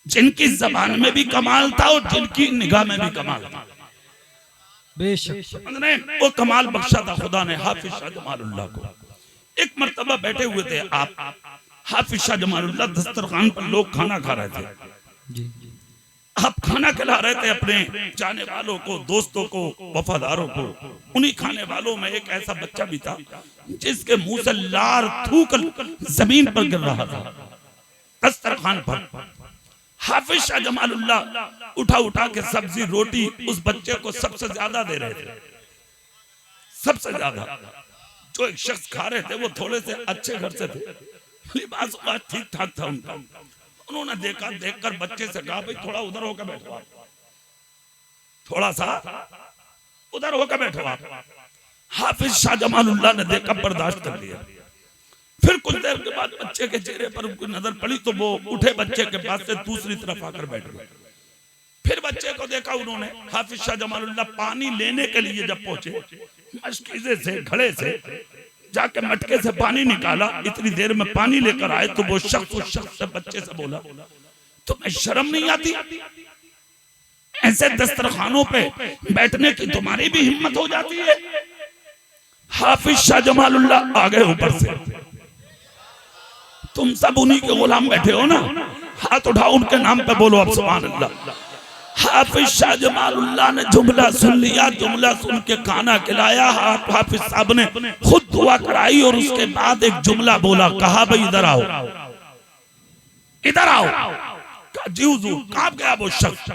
जिनकी जबान में भी कमाल था और जिनकी निगाह में भी कमाल था। बेशक, वो कमाल बख्शा था खुदा ने हाफिज शाह जमालुल्लाह को। एक मर्तबा बैठे हुए थे आप, हाफिज शाह जमालुल्लाह दस्तरखान पर लोग खाना खा रहे थे जी। आप खाना खिला रहे थे अपने जाने वालों को, दोस्तों को, वफादारों को। उन्हीं खाने वालों में एक ऐसा बच्चा भी था जिसके मुंह से लार थूक जमीन पर गिर रहा था दस्तरखान पर। हाफिज शाह जमालुल्लाह उठा उठा के सब्जी रोटी उस बच्चे को सबसे ज्यादा दे रहे थे, सबसे ज्यादा। जो एक शख्स खा रहे थे वो थोड़े से अच्छे घर से थे, लिबास ठीक ठाक था उनका। उन्होंने देखा, देखकर बच्चे से कहा भाई थोड़ा उधर होकर बैठो आप, थोड़ा सा उधर होकर बैठो आप। हाफिज शाह जमालुल्लाह ने देखा, बर्दाश्त कर लिया। फिर कुछ देर के बाद बच्चे के चेहरे पर उनकी नजर पड़ी तो वो उठे, बच्चे के पास से दूसरी तरफ आकर बैठ गए। फिर बच्चे को देखा उन्होंने। हाफिज शाह जमालुल्लाह पानी लेने के लिए जब पहुंचे, मशकीजे से, घड़े से जाके मटके से पानी निकाला, इतनी देर में पानी लेकर आए तो वो शख्स उस शख्स से, बच्चे से बोला, तुम्हें शर्म नहीं आती? ऐसे दस्तरखानों पे बैठने की तुम्हारी भी हिम्मत हो जाती है? हाफिज शाह जमालुल्लाह आ गए ऊपर से, तुम सब उन्हीं के गुलाम बैठे हो ना, हाथ उठाओ उनके नाम पे बोलो अब सुभान अल्लाह। हाफिज शाह जमालुल्लाह ने जुमला सुन लिया, जुमला सुन के खाना खिलाया। हाफिज साहब ने खुद दुआ कराई और उसके बाद एक जुमला बोला, कहा भाई इधर आओ, इधर आओ। जी हुजूर। कांप गया वो शख्स।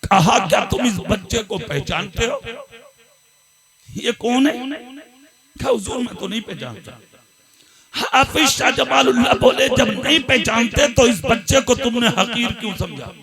कहा क्या तुम इस बच्चे को पहचानते हो? ये कौन है? क्या हुजूर मैं तो नहीं पहचानता। हाफिज शाह जमालुल्लाह बोले, जब नहीं पहचानते तो इस बच्चे को तुमने हकीर क्यों समझा?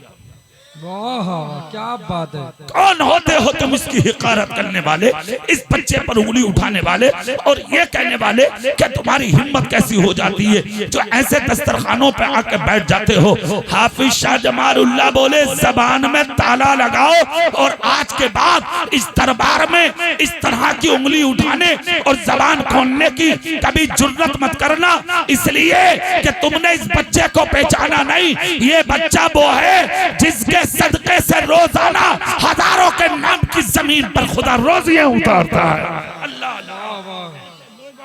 वाह क्या बात है। कौन होते हो तुम इसकी हिकारत करने वाले, इस बच्चे पर उंगली उठाने वाले और ये कहने वाले कि तुम्हारी हिम्मत कैसी हो जाती है जो ऐसे दस्तरखानों पे आके बैठ जाते हो? हाफिज शाह जमालुल्लाह बोले, जबान में ताला लगाओ और आज के बाद इस दरबार में इस तरह की उंगली उठाने और जबान खोलने की कभी जुर्रत मत करना, इसलिए कि तुमने इस बच्चे को पहचाना नहीं। ये बच्चा वो है जिसके सदके से रोजाना हजारों के नाम की जमीन पर खुदा रोजियां उतारता है। अल्लाह लोगों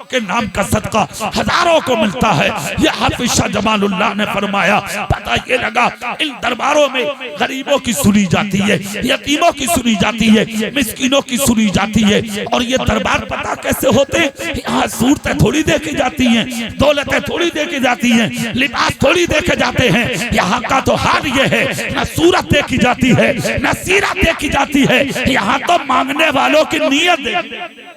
के नाम का सदका हजारों को मिलता है। ये हाफिज शाह जमालुल्लाह ने फरमाया, पता ये लगा इन दरबारों में गरीबों की सुनी जाती है, यतीमों की सुनी जाती है, मिस्कीनों की सुनी जाती है। और ये दरबार पता कैसे होते? यहाँ सूरतें थोड़ी देखी जाती हैं, दौलतें थोड़ी देखी जाती हैं, लिबास थोड़ी देखे जाते हैं। यहाँ का तो हाल ये है, न सूरत देखी जाती है न सीरत देखी जाती है, यहाँ तो मांगने वालों की नीयत देखी।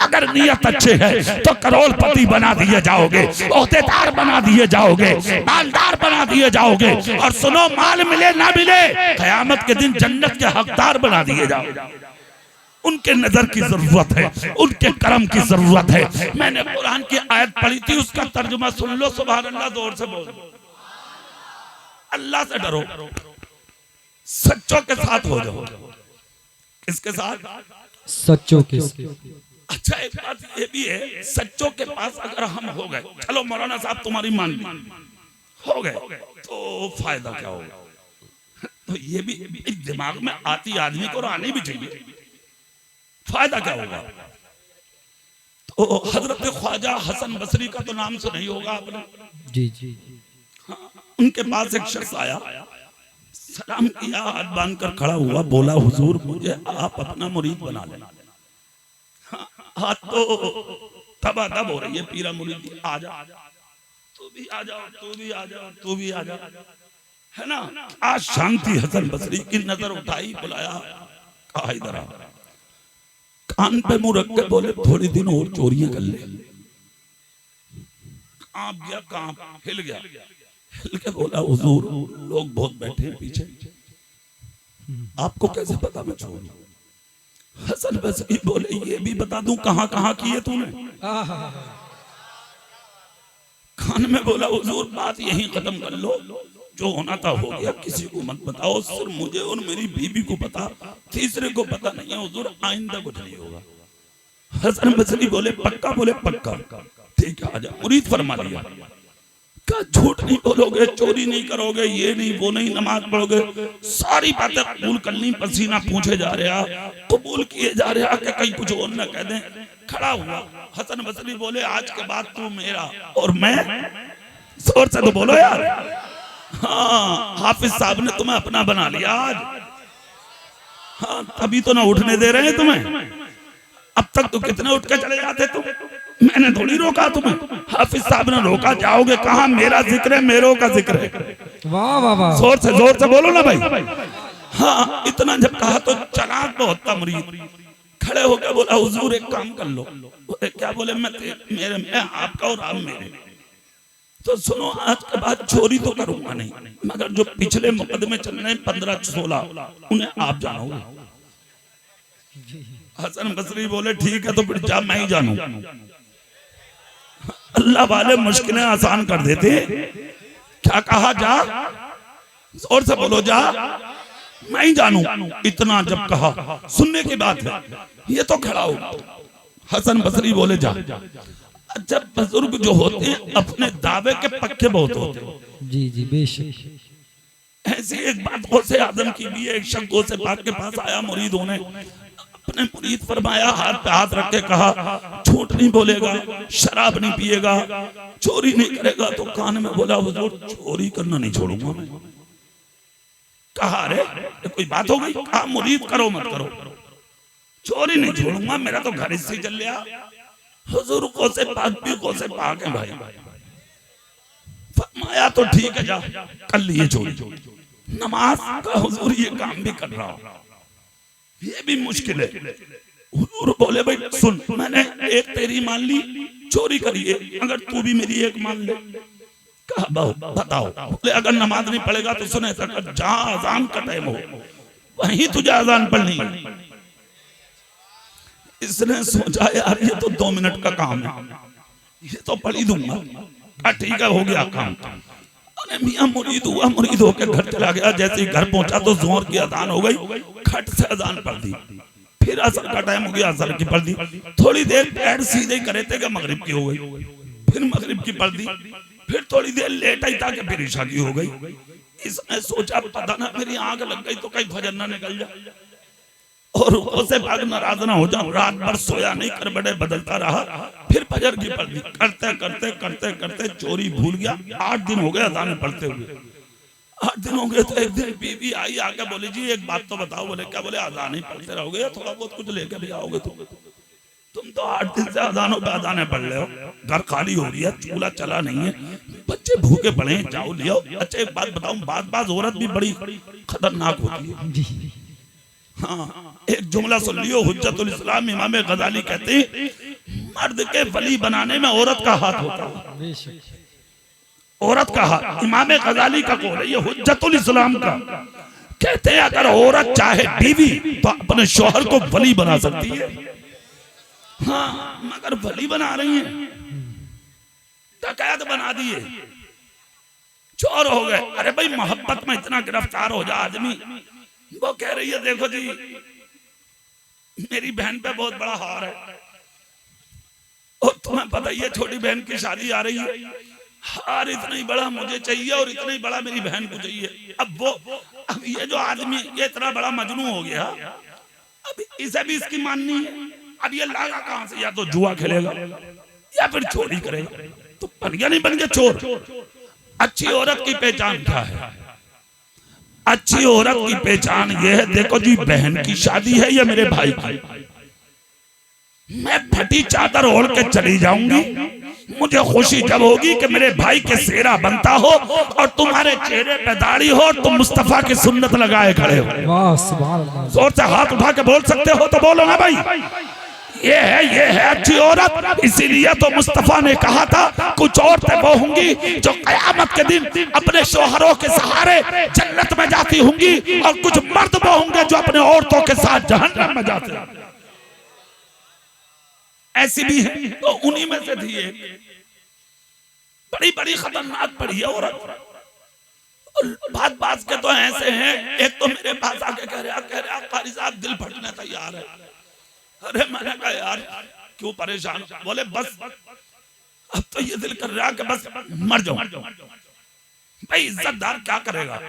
अगर नीयत अच्छे है तो करोड़पति बना दिए जाओगे, ओहदेदार बना दिए जाओगे, मालदार बना दिए जाओगे। और सुनो, माल मिले ना मिले, क़यामत के दिन जन्नत के हकदार बना दिए जाओगे। उनके नजर की जरूरत है, उनके करम की जरूरत है। मैंने कुरान की आयत पढ़ी थी, उसका तर्जुमा सुन लो। सुभान अल्लाह, जोर से बोलो। अल्लाह से डरो, सच्चों के साथ हो जाओ। किसके साथ? सच्चों के। अच्छा, एक बात ये भी है, सच्चों के पास अगर हम हो गए, चलो मौलाना साहब तुम्हारी मान ली, हो गए तो फायदा क्या होगा? तो ये भी दिमाग में आती आदमी को आनी भी चाहिए, फायदा क्या होगा? तो हजरत ख्वाजा हसन बसरी का तो नाम सुना ही होगा आपने। जी जी। हाँ, उनके पास एक शख्स आया, सलाम किया, हाथ बांधकर खड़ा हुआ, बोला हुजूर मुझे आप अपना मुरीद बना लेना। हाथ तो तबादब हो रही है, पीरा मुरीद आ जा। तू भी आ जाओ, तू भी आ जाओ, तू भी आ जाओ, है ना। आज शांति हसन बसरी की नजर उठाई, बुलाया, कहा इधर आ। कान पे मुंह रख के बोले थोड़ी दिन और चोरियां कर ले। कांप गया, कांप हिल गया, हिल के बोला हुजूर लोग बहुत बैठे हैं पीछे, आपको कैसे पता मैं चोर हूं? हसन बसरी बोले ये भी बता दूं कहां कहां किए तूने? खान में बोला हुजूर बात यहीं खत्म कर लो, जो होना था हो गया, किसी को मत बताओ, सिर्फ मुझे और मेरी बीवी को पता, तीसरे को पता नहीं है हुजूर, आइंदा कुछ नहीं होगा। हसन बसरी बोले पक्का? बोले पक्का। ठीक है आजा। मुरीद फरमा लिया, क्या झूठ नहीं बोलोगे, चोरी नहीं करोगे, ये नहीं वो नहीं, नमाज पढ़ोगे, सारी बातें कबूल करनी, पसीना पूछे जा रहा, कबूल किए जा रहा कि कहीं कुछ और न कह दें। खड़ा हुआ हसन बसरी बोले आज के बाद तू मेरा और मैं, जोर से तो बोलो यार। हाँ हाफिज साहब ने तुम्हें अपना बना लिया आज। हाँ तभी तो ना उठने दे रहे हैं तुम्हें, अब तक तो कितने उठ के चले जाते तुम, मैंने थोड़ी रोका तुम्हें, हाफिज साहब ने रोका। जाओगे कहाँ? मेरा जिक्र है, मेरों का जिक्र है। वाह वाह वाह, जोर से बोलो ना भाई। हाँ इतना जब कहा तो चलाक बहुत था मुरीद, खड़े होकर बोला हुजूर एक काम कर लो। बोले क्या? बोले मैं आपका और आप मेरे। तो सुनो आज के बाद चोरी तो करूंगा नहीं, मगर जो पिछले मुकदमे चल रहे 15-16 उन्हें आप जानोगे। हसन बसरी बोले ठीक है तो फिर जा, मैं ही जानू। अल्लाह वाले मुश्किलें आसान कर देते। क्या कहा? जा, और से बोलो जा, मैं ही जानू। इतना जब कहा सुनने की बात है, ये तो खड़ा हो। हसन बसरी बोले जा। जब बुजुर्ग जो होते हैं अपने दावे के पक्के बहुत होते हैं। जी जी बेशक। ऐसी एक बात गौसे आजम की भी है, एक शख्स गौसे पाक के पास आया, मुरीद होने, अपने मुरीद फरमाया, हाथ पे हाथ रख के कहा झूठ नहीं बोलेगा, शराब नहीं पिएगा, चोरी नहीं करेगा। तो कान में बोला हुजूर चोरी करना नहीं छोड़ूंगा मैं। कहा अरे कोई बात हो गई? कहा मुरीद करो मत करो, चोरी नहीं छोड़ूंगा, मेरा तो घर से चल लिया। हुजूर गौसे पाक भी गौसे पाक है भाई। फरमाया तो ठीक है जा, कर लिए चोरी। नमाज का हुजूर ये काम भी कर रहा हूं, ये भी मुश्किल है। हुजूर बोले भाई सुन, मैंने एक तेरी मान ली, चोरी करिए, अगर तू भी मेरी एक मान ले। कहा बताओ। बोले अगर नमाज नहीं पढ़ेगा तो सुने, जहां अजान का टाइम हो वहीं तुझे अजान पढ़नी है। इसने सोचा यार ये तो 2 मिनट का काम है, ये तो पढ़ ही दूंगा। ठीक है हो गया काम। अरे मियां मुरीद हुआ, मुरीद होकर घर चला गया। जैसे ही घर पहुंचा तो जोर की अजान हो गई, खट से अजान पढ़ दी। फिर असर का टाइम हो गया, असर की पढ़ दी। थोड़ी देर पैर सीधे करे थे कि मगरिब की हो गई, फिर मगरिब की पढ़ दी। फिर थोड़ी देर लेट आई था कि फिर ईशा की हो गई। इसने सोचा पता ना मेरी आंख लग गई तो कहीं फजर ना निकल जाए और उसे भाग नाराज ना हो जाऊं। रात भर सोया नहीं, कर बड़े बदलता रहा। फिर फजर की पढ़ दी। करते करते करते करते चोरी भूल गया। 8 दिन हो गए अजान पढ़ते हुए। 8 दिन हो गए तो एक दिन बीवी आई, आके बोली जी एक बात तो बताओ। बोले क्या? बोले अजान ही पढ़ते रहोगे या थोड़ा बहुत कुछ लेकर भी आओगे? तुम तो 8 दिन से अजानों पे अजाने पढ़ रहे हो, घर खाली हो रही है, चूल्हा चला नहीं है, बच्चे भूखे पड़े हैं, जाओ ले आओ। अच्छा एक बात बताऊं, बात औरत भी बड़ी खतरनाक होती है। हाँ एक जुमला सुन लियो, हुज्जतुल इस्लाम इमाम गजाली कहते हैं मर्द के वली बनाने में औरत का हाथ होता है। औरत का हाथ, इमाम गजाली का कौल है ये, हुज्जतुल इस्लाम का। कहते हैं अगर औरत चाहे बीवी तो अपने शौहर को वली बना सकती है। हाँ मगर वली बना रही है, डकैत बना दिए, चोर हो गए। अरे भाई मोहब्बत में इतना गिरफ्तार हो जा आदमी। वो कह रही है देखो जी मेरी बहन पे बहुत बड़ा हार है, और तुम्हें पता ही है छोटी बहन की शादी आ रही है, हार इतना ही बड़ा मुझे चाहिए और इतना ही बड़ा मेरी बहन को चाहिए। अब ये जो आदमी ये इतना बड़ा मजनू हो गया, अब इसे भी इसकी माननी है। अब ये लागा कहां से? या तो जुआ खेलेगा या फिर चोरी करेगा। तो बन गया नहीं बन गया चोर। अच्छी औरत की पहचान क्या है? अच्छी औरत की पहचान ये है, देखो जी बहन की शादी है या मेरे भाई की, मैं फटी चादर ओढ़ के चली जाऊंगी, मुझे खुशी जब होगी कि मेरे भाई के सेहरा बनता हो और तुम्हारे चेहरे पे दाढ़ी हो, तुम मुस्तफा की सुन्नत लगाए खड़े हो। वाह सुभान अल्लाह। जोर से हाथ उठा के बोल सकते हो तो बोलो ना भाई। ये है अच्छी औरत। इसीलिए तो मुस्तफा ने कहा था कुछ औरतें वो होंगी जो कयामत के दिन अपने शोहरों के सहारे जन्नत में जाती होंगी, और कुछ मर्द वो होंगे जो अपने औरतों के साथ जहन्नम में जाते हैं। ऐसी भी है, तो उन्हीं में से थी एक बड़ी बड़ी खतरनाक पड़ी है औरत। बात के तो ऐसे हैं, एक तो मेरे पास आके कह रहा कारी साहब दिल फटने तैयार है। अरे मैंने कहा यार क्यों परेशान? बोले बस अब तो ये दिल कर रहा कि बस मर जाऊं। भाई इज्जतदार क्या करेगा?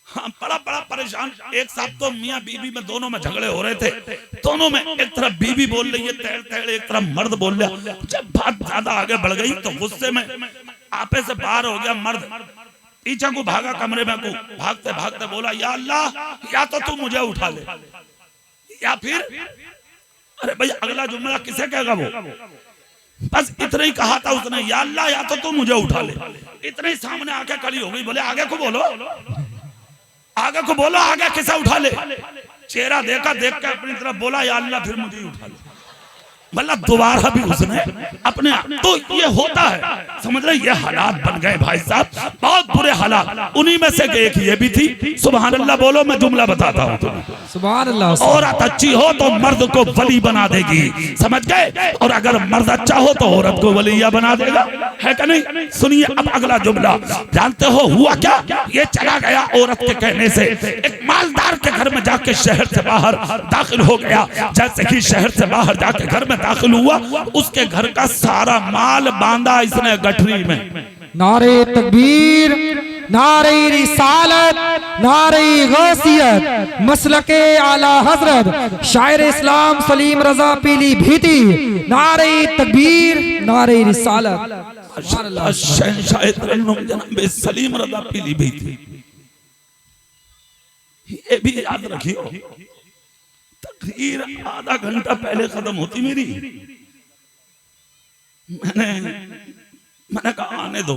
हाँ बड़ा परेशान। एक साथ तो मियाँ बीवी में दोनों में झगड़े हो रहे थे। दोनों में एक तरफ बीवी बोल रही है तेड़ तेड़, एक तरफ मर्द बोल रहा। जब बात ज्यादा आगे बढ़ गई तो गुस्से में आपे से बाहर हो गया मर्द, पीछे को भागा कमरे में को, भागते भागते बोला या अल्लाह या तो तू मुझे उठा ले, या फिर अरे भाई अगला जुमला किसे कहेगा वो? बस इतना ही कहा था उसने, या अल्लाह या तो तू मुझे उठा ले। इतने ही सामने आके खड़ी हो गई। बोले आगे को बोलो, आगे को बोलो, आगे किसे उठा ले? चेहरा देखा, देख के अपनी तरफ बोला या अल्लाह फिर मुझे उठा ले। मतलब दोबारा भी उसने अपने, तो ये होता है समझ रहे, ये हालात बन गए भाई साहब, बहुत बुरे हालात। उन्हीं में से एक ये भी थी। सुभान अल्लाह बोलो, मैं जुमला बताता हूँ तुम्हें। सुभान अल्लाह। औरत अच्छी हो तो मर्द को वली बना देगी, समझ गए? और अगर मर्द अच्छा हो तो औरत को वलिया बना देगा, है कि नहीं? सुनिए अब अगला जुमला। जानते हो हुआ क्या? ये चला गया औरत के कहने से, एक मालदार के घर में जाके शहर से बाहर दाखिल हो गया। जैसे कि शहर से बाहर जाके घर में दाखिल हुआ, उसके घर का सारा माल बांधा इसने गठरी में। नारे तकबीर, नारे रिसालत, नारे गौसियत, मसलके आला हजरत शायर इस्लाम सलीम रजा पीली भीती। नारे तकबीर, नारे रिसालत। जनाब सलीम रजा पीली भीती। ये भी याद रखियो, तकरीर आधा घंटा पहले खत्म होती मेरी। मैंने कहा आने दो,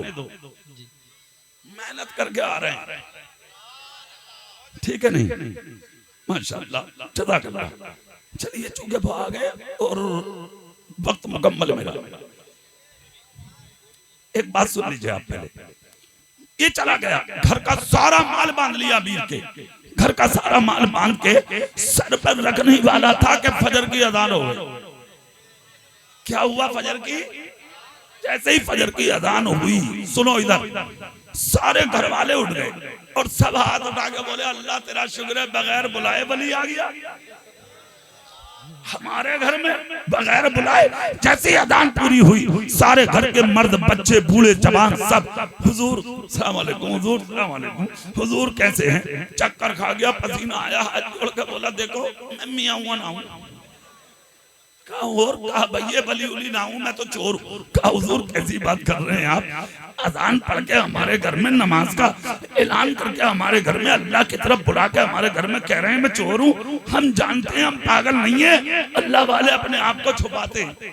मेहनत करके आ रहे हैं, ठीक है नहीं? माशाअल्लाह जज़ाकल्लाह। चलिए चूंकि वो आ गए और वक्त मुकम्मल मेरा, एक बात सुन लीजिए आप पहले। ये चला गया, घर का सारा माल बांध लिया वीर के, घर का सारा माल बांध के सर पर रखने वाला था कि फजर की अजान हो गई। क्या हुआ फजर की? जैसे ही फजर की अजान हुई, सुनो इधर, सारे घर वाले उठ गए और सब हाथ उठा के बोले अल्लाह तेरा शुक्र है बगैर बुलाए वली आ गया हमारे घर में, बगैर बुलाए। जैसे ही अजान पूरी हुई, सारे घर के मर्द बच्चे बूढ़े जवान सब हुजूर सलाम अलैकुम, हुजूर सलाम अलैकुम, हुजूर कैसे हैं? चक्कर खा गया, पसीना आया, हाथ जोड़ के बोला देखो मैं मियां हुआ ना हूं। कहा और कहा भैया बली उली ना हूं, मैं तो चोर हूं। कहा हुजूर कैसी बात कर रहे हैं आप? अजान पढ़ के हमारे घर में नमाज का ऐलान करके हमारे घर में अल्लाह की तरफ बुला के हमारे घर में कह रहे हैं मैं चोर हूं। हम जानते हैं हम पागल नहीं है, अल्लाह वाले अपने आप को छुपाते हैं।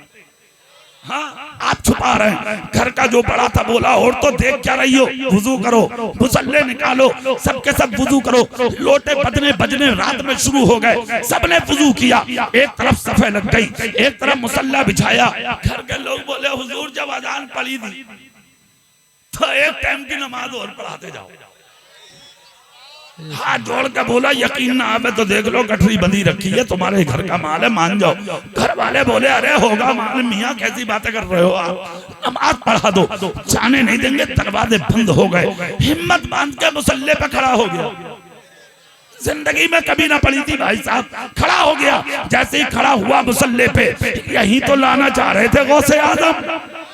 हाँ आप छुपा रहे हैं। घर का जो बड़ा था बोला और तो देख क्या रही हो, वुजू करो, मुसल्ले निकालो, सबके सब वुजू करो। लोटे बजने रात में शुरू हो गए, सबने वुजू किया, एक तरफ सफे लग गई, एक तरफ मुसल्ला बिछाया। घर के लोग बोले हुजूर जब अजान पढ़ी थी तो एक टाइम की नमाज और पढ़ाते जाओ। हाथ जोड़ के बोला यकीन ना आवे तो देख लो गठरी बंधी रखी है, तुम्हारे घर का माल है, मान जाओ। घर वाले बोले अरे होगा माल, मियाँ कैसी बातें कर रहे हो आप, नमाज पढ़ा दो। जाने नहीं देंगे, दरवाजे बंद हो गए। हिम्मत बांध के मुसल्ले पे खड़ा हो गया, जिंदगी में कभी ना पड़ी थी भाई साहब। खड़ा हो गया, जैसे ही खड़ा हुआ मुसल्ले पे, यही तो लाना चाह रहे थे गौसे आजम।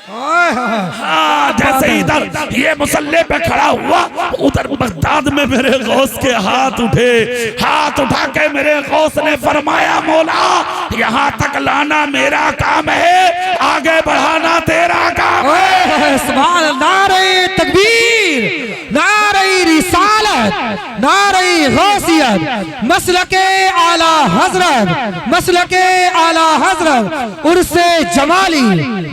हाँ जैसे इधर ये मुसल्ले पे खड़ा हुआ, उधर बगदाद में मेरे गौस के हाथ उठे। हाथ उठा के मेरे गौस ने फरमाया मौला यहाँ तक लाना मेरा काम है, आगे बढ़ाना तेरा काम है। सुभान अल्लाह। नारे तकबीर, नारे रिसालत, नारे गौसियत, रोसियत मसलके आला हजरत, मसलके आला हजरत उर्से जमाली,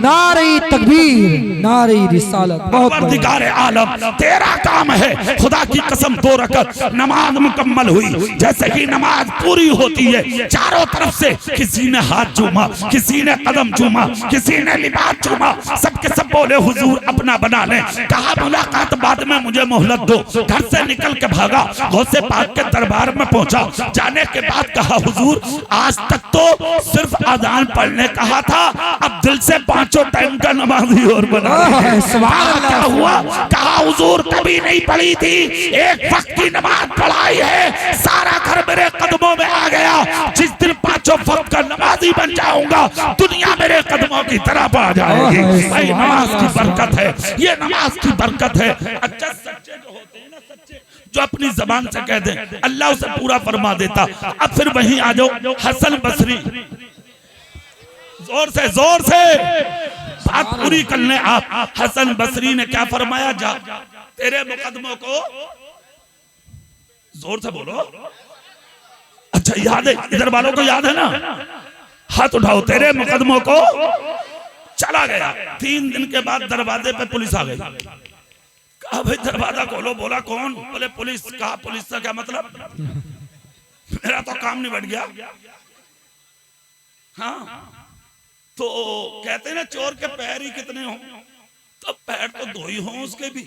नारे तकबीर, नारे रिसालत। बहुत परवरदिगार आलम तेरा काम है। खुदा की कसम 2 रकअत नमाज मुकम्मल हुई, जैसे ही नमाज पूरी होती है चारों तरफ से किसी ने हाथ चूमा, किसी ने कदम चूमा, किसी ने लिबास चूमा, सबके सब बोले हुजूर अपना बना ले। कहा मुलाकात बाद में, मुझे मोहलत दो। घर से निकल के भागा, गौसे पाक के दरबार में पहुंचा। जाने के बाद कहा हुजूर आज तक तो सिर्फ अजान पढ़ने कहा था, अब दिल से 5 टाइम का नमाजी और बना। क्या हुआ? कहा हुजूर कभी नहीं पढ़ी थी, एक वक्त की नमाज पढ़ाई है, सारा घर मेरे कदमों में आ गया। जिस दिन 5 वक्त का नमाजी बन जाऊंगा दुनिया मेरे कदमों की तरफ आ जाएगी। भाई नमाज की बरकत है, ये नमाज की बरकत है। अच्छा सच्चे जो होते हैं ना, सच्चे जो अपनी जबान से कह दें अल्लाह उसे पूरा फरमा देता। अब फिर वहीं आ जाओ, हसन बसरी, जोर से बात पूरी कर लें आप। हसन बसरी ने क्या फरमाया? जा तेरे मुकदमों को, जोर से बोलो। अच्छा याद है, इधर वालों को याद है ना? हाथ उठाओ। तेरे मुकदमों को चला गया। 3 दिन के बाद दरवाजे पे पुलिस आ गई। कहा भाई दरवाजा खोलो। बोला कौन? बोले पुलिस। कहा पुलिस से क्या मतलब? मेरा तो काम निबट गया। हाँ तो कहते हैं ना चोर के पैर ही कितने हों, तो पैर तो 2 ही हों उसके भी,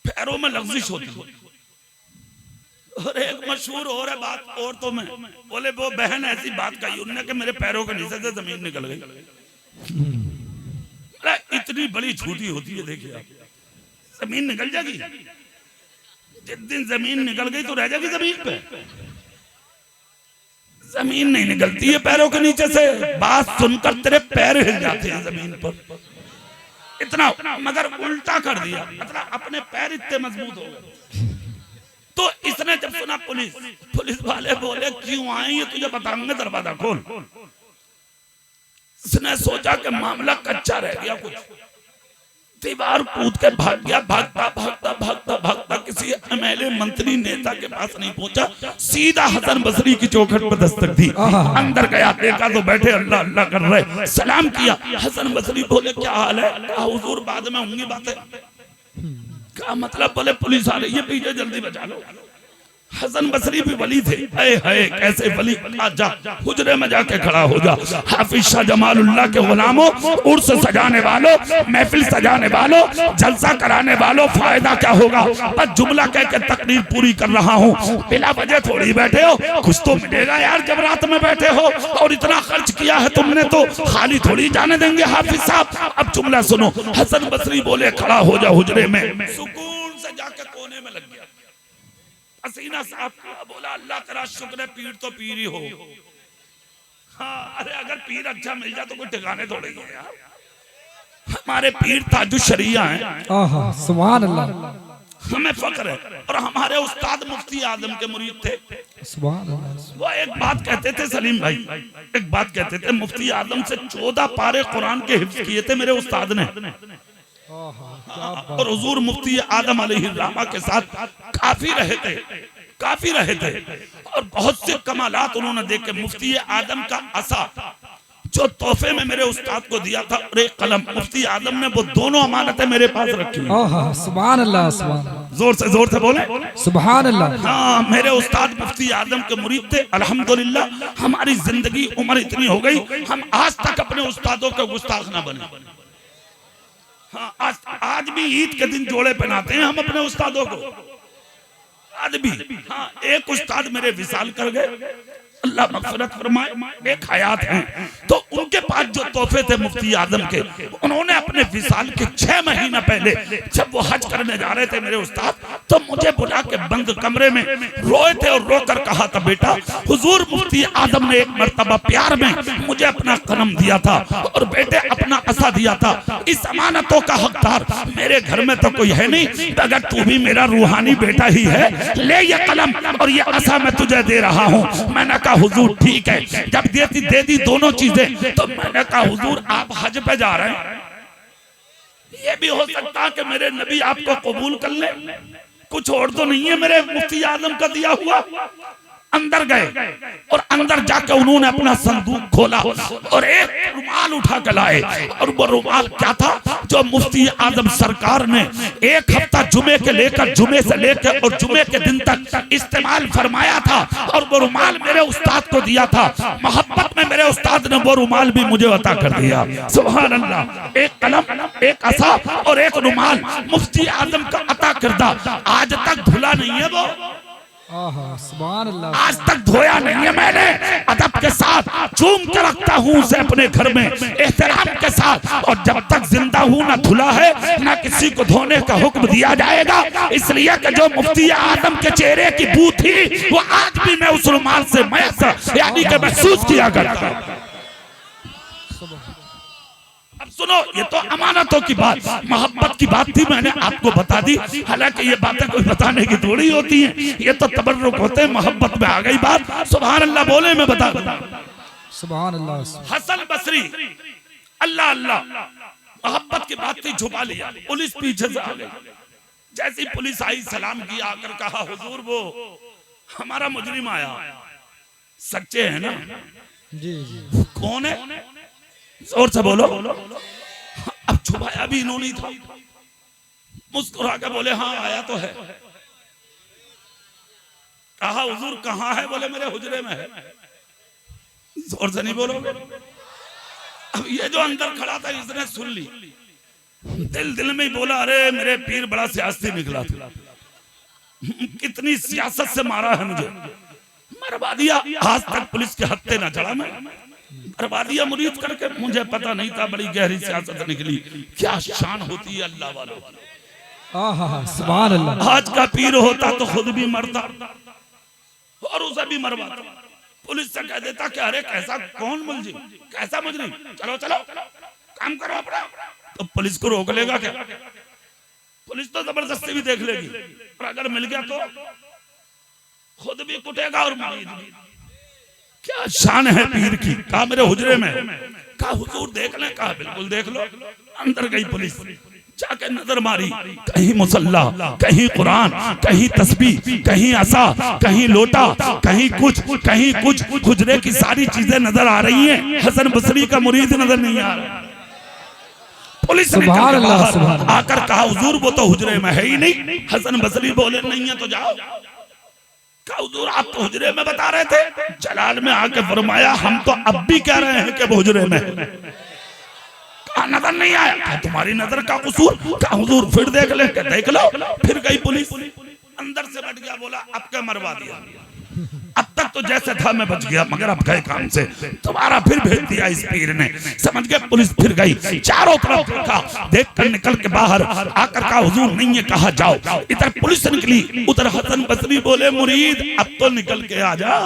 पैरों में लफ्जिश होती है। और एक मशहूर और है बात औरतों में, बोले वो बहन ऐसी बात कही उन्होंने कि मेरे पैरों के नीचे से जमीन निकल गई। इतनी बड़ी झूठी होती है। देखिए आप, जमीन निकल जाएगी, जिस दिन जमीन निकल गई तो रह जाएगी जमीन पे। जमीन नहीं निकलती है पैरों के नीचे से। बात सुनकर तेरे पैर हिल जाते हैं जमीन पर, इतना। मगर उल्टा कर दिया, मतलब अपने पैर इतने मजबूत हो गए। तो इसने जब सुना पुलिस वाले बोले क्यों आए ये तुझे बताऊंगा, दरवाजा खोल। इसने सोचा कि मामला कच्चा रह गया, कुछ दीवार कूद के भाग गया। भागता भागता भागता भागता किसी एमएलए मंत्री नेता के पास नहीं पहुंचा, सीधा हसन बसरी की चौखट पर दस्तक दी। अंदर गया, देखा तो बैठे अल्लाह अल्लाह कर रहे। सलाम किया। हसन बसरी बोले क्या हाल है? कहा हुजूर बाद में होंगी बातें। क्या मतलब? बोले पुलिस आ रही है पीछे, जल्दी बचा लो। हसन बसरी भी वली थे। है कैसे वली? जा हुजरे में जाके खड़ा हो जा। हाफिज शाह जमालुल्लाह के गुलामों, उर्स सजाने वालों, महफिल सजाने वालों, जलसा कराने वालों, फायदा क्या होगा? बस जुमला कह के तकरीर पूरी कर रहा हूँ। बिला वजह थोड़ी बैठे हो, कुछ तो मिलेगा यार जब रात में बैठे हो। और इतना खर्च किया है तुमने तो खाली थोड़ी जाने देंगे हाफिज साहब। अब जुमला सुनो। हसन बसरी बोले खड़ा हो जा हुजरे में। सुकून से जाके कोने में लग गया, पसीना साफ किया। बोला अल्लाह तेरा शुक्र है पीर तो पीर ही हो। हाँ अरे अगर पीर अच्छा मिल जाए तो कोई ठिकाने थोड़े ही है यार। हमारे पीर ताजुश शरिया हैं। सुभान अल्लाह, हमें फख्र है। और हमारे उस्ताद मुफ्ती आजम के मुरीद थे। सुभान अल्लाह। वो एक बात कहते थे सलीम भाई, एक बात कहते थे, मुफ्ती आजम से 14 पारे कुरान के हिफ्ज किए थे मेरे उस्ताद ने। और हुजूर मुफ्ती आदम अलैहिर्रहमा के साथ काफी रहे थे और बहुत से कमालात उन्होंने देखे। मुफ्ती आदम का असा जो तोहफे में मेरे उस्ताद को दिया था और एक कलम, मुफ्ती आदम ने वो दोनों अमानतें मेरे पास रखी। सुभान अल्लाह, सुभान अल्लाह। जोर से बोले सुभान अल्लाह। हाँ मेरे उस्ताद मुफ्ती आदम के मुरीद थे। अल्हम्दुलिल्लाह हमारी जिंदगी उम्र इतनी हो गई, हम आज तक अपने उस्तादों के गुस्ताख ना बने। हाँ आज भी ईद के दिन जोड़े पहनाते हैं हम अपने उस्तादों को, आज भी। हाँ एक उस्ताद मेरे विसाल कर गए, अल्लाह मग़फ़िरत फरमाए, एक हयात हैं। तो उनके पास जो तोहफे थे मुफ्ती आजम के, उन्होंने अपने विसाल के 6 महीना पहले जब वो हज करने जा रहे थे मेरे उस्ताद, तो मुझे बुला के बंद कमरे में रोए थे और रोकर कहा था बेटा हुजूर मुफ्ती आजम ने एक मर्तबा प्यार में मुझे अपना कलम दिया था और बेटे अपना असा दिया था। इस अमानतों का हकदार मेरे घर में तो कोई है नहीं, अगर तू भी मेरा रूहानी बेटा ही है, ले ये कलम और ये असा मैं तुझे दे रहा हूँ। मैंने कहा हुजूर ठीक है। जब दे दी दोनों चीजें, तो मैंने कहा हुजूर आप हज पे जा रहे हैं, ये भी हो सकता है कि मेरे नबी आपको कबूल कर ले। कुछ और तो नहीं है मेरे मुफ्ती आजम का दिया हुआ। अंदर गए और अंदर जाकर उन्होंने अपना संदूक खोला और एक रुमाल उठा कर लाए। और वो रुमाल क्या था जो मुफ्ती आजम सरकार ने एक हफ्ता जुमे से लेकर और जुमे के दिन तक इस्तेमाल फरमाया था। और वो रुमाल मेरे उस्ताद को दिया था। मोहब्बत में मेरे उस्ताद ने वो रुमाल भी मुझे अता कर दिया। सुभान अल्लाह। एक कलम, एक असा और एक रुमाल मुफ्ती आजम का अता करदा आज तक भूला नहीं है वो। सुभान अल्लाह। आज तक धोया नहीं है मैंने। अदब के साथ चूम के रखता हूँ उसे अपने घर में एहतराम के साथ। और जब तक जिंदा हूँ ना धुला है ना किसी को धोने का हुक्म दिया जाएगा। इसलिए कि जो मुफ्ती आदम के चेहरे की बू थी वो आज भी मैं उस रुमाल से यानी कि महसूस किया करता हूँ। अब सुनो, ये तो अमानतों की बात, मोहब्बत की बात थी, मैंने आपको बता दी। हालांकि ये बातें कोई बताने की थोड़ी होती हैं, ये तो तबर्रुक होते हैं। मोहब्बत में आ गई बात। सुभान अल्लाह बोले मैं बता दूं। सुभान अल्लाह। हसन बसरी अल्लाह अल्लाह, मोहब्बत की बात थी, छुपा लिया। पुलिस पीछे से आ गई। जैसी पुलिस आई सलाम किया, आकर कहा हुजूर वो हमारा मुजरिम आया। सच्चे है ना? जी जी। कौन है? जोर से बोलो। अब छुपाया भी इन्होंने था। मुस्कुरा के बोले हाँ आया तो है। कहा हुजूर कहाँ है? बोले मेरे हुजरे में है। जोर से नहीं बोलोगे। अब ये जो अंदर खड़ा था इसने सुन ली। दिल में ही बोला अरे मेरे पीर बड़ा सियासी निकला था। कितनी सियासत से मारा है मुझे, मरवा दिया। आज तक पुलिस के हत्थे ना चढ़ा मैं, मरवा दिया मुरीद करके। मुझे पता नहीं था बड़ी गहरी सियासत निकली। क्या शान होती है अल्लाह वालों। सुभान अल्लाह। आज का पीर होता तो खुद भी मरता और उसे भी मरवाता। पुलिस से कह देता कि अरे कैसा कौन मुलजिम, कैसा मुजरिम, चलो चलो काम करो अपना। तो पुलिस को रोक लेगा क्या? पुलिस तो जबरदस्ती भी देख लेगी, और अगर मिल गया तो खुद भी कुटेगा और मुरीद भी। क्या शान है पीर की। कहा मेरे हुजरे में। कहा हुजूर देख ले। कहा बिल्कुल देख लो। अंदर गई पुलिस, जाके नजर मारी। कहीं मुसल्ला, कहीं कुरान, कहीं तस्बीह, कहीं असा, कहीं लोटा, कहीं कुछ। हुजरे की सारी चीजें नजर आ रही हैं। हसन बसरी का मुरीद नजर नहीं आ रहा। पुलिस ने आकर कहा हुजूर वो तो हुजरे में है ही नहीं। हसन बसरी बोले नहीं है तो जाओ। हुजूर आप तो हुजरे में बता रहे थे। जलाल में आके फरमाया हम तो अब भी कह रहे हैं कि हुजरे में। कहा नजर नहीं आया। तुम्हारी नजर का कसूर। कहा हुजूर फिर देख ले। देख लो। फिर गई पुलिस, अंदर से बैठ गया। बोला अब क्या मरवा दिया। अब तक तो जैसे था मैं बच गया, मगर अब गए काम से। दोबारा फिर भेज दिया इस पीर ने। समझ गए पुलिस फिर गई। चारों तरफ देखा, देख कर निकल के बाहर आकर कहा हुजूर नहीं है। कहा जाओ। इधर पुलिस निकली, उधर हसन बसरी बोले मुरीद अब तो निकल के आ जा।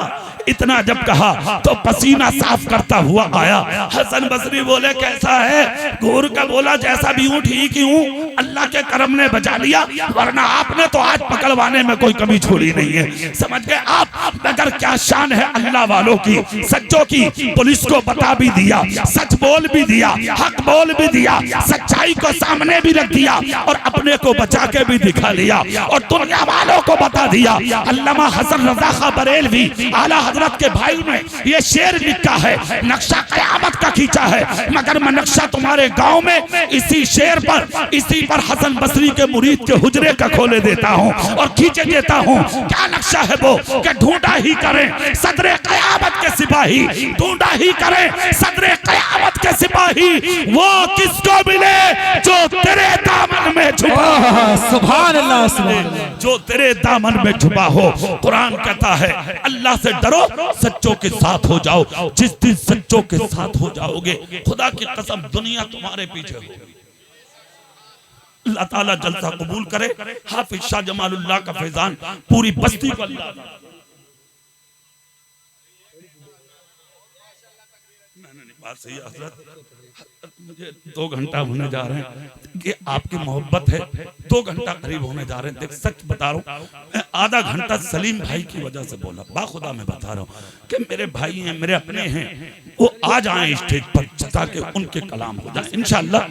इतना जब कहा तो पसीना साफ करता हुआ आया। हसन बसरी बोले कैसा है? घूर का बोला जैसा भी हूँ ठीक ही हूँ, अल्लाह के करम ने बचा लिया, वरना आपने तो आज पकड़वाने में कोई कमी छोड़ी नहीं है। समझ गए आप? मगर क्या शान है अल्लाह वालों की, सच्चों की। पुलिस को बता भी दिया, सच बोल भी दिया, हक बोल भी दिया, सच्चाई को सामने भी रख दिया और अपने को बचा के भी दिखा लिया और दुनिया वालों को बता दिया। अल्लामा हसन रजा खां बरेलवी आला हजरत के भाई ने ये शेर लिखा है, नक्शा कयामत का खींचा है, मगर मैं नक्शा तुम्हारे गांव में इसी शेर पर, इसी पर हसन बसरी के मुरीद के हुजरे का खोले देता हूँ और खींचे देता हूँ। क्या नक्शा है वो कि ढूंढा ही करें सदरे कयामत के सिपाही, ढूंढा ही करें सदरे कयामत के सिपाही। वो किसको मिले जो तेरे दामन में छुपा। सुभान अल्लाह, सुभान अल्लाह। जो तेरे दामन में छुपा हो। कुरान कहता है अल्लाह से डरो, सच्चों के साथ हो जाओ। जिस दिन सच्चों के साथ हो जाओगे, खुदा की कसम दुनिया तुम्हारे पीछे होगी। अल्लाह ताला जलसा कबूल करे। हाफिज शाह जमालुल्लाह का फैजान पूरी बस्ती को अल्लाह। बात सही है हजरत, मुझे 2 घंटा होने जा रहे हैं। ये आपकी मोहब्बत है, 2 घंटा करीब होने जा रहे हैं। देख सच बता रहा हूँ, मैं आधा घंटा सलीम भाई की वजह से बोला। बाखुदा मैं बता रहा हूँ कि मेरे भाई हैं, मेरे अपने हैं, वो आ जाएं स्टेज पर ताकि उनके कलाम हो जाए इंशाअल्लाह।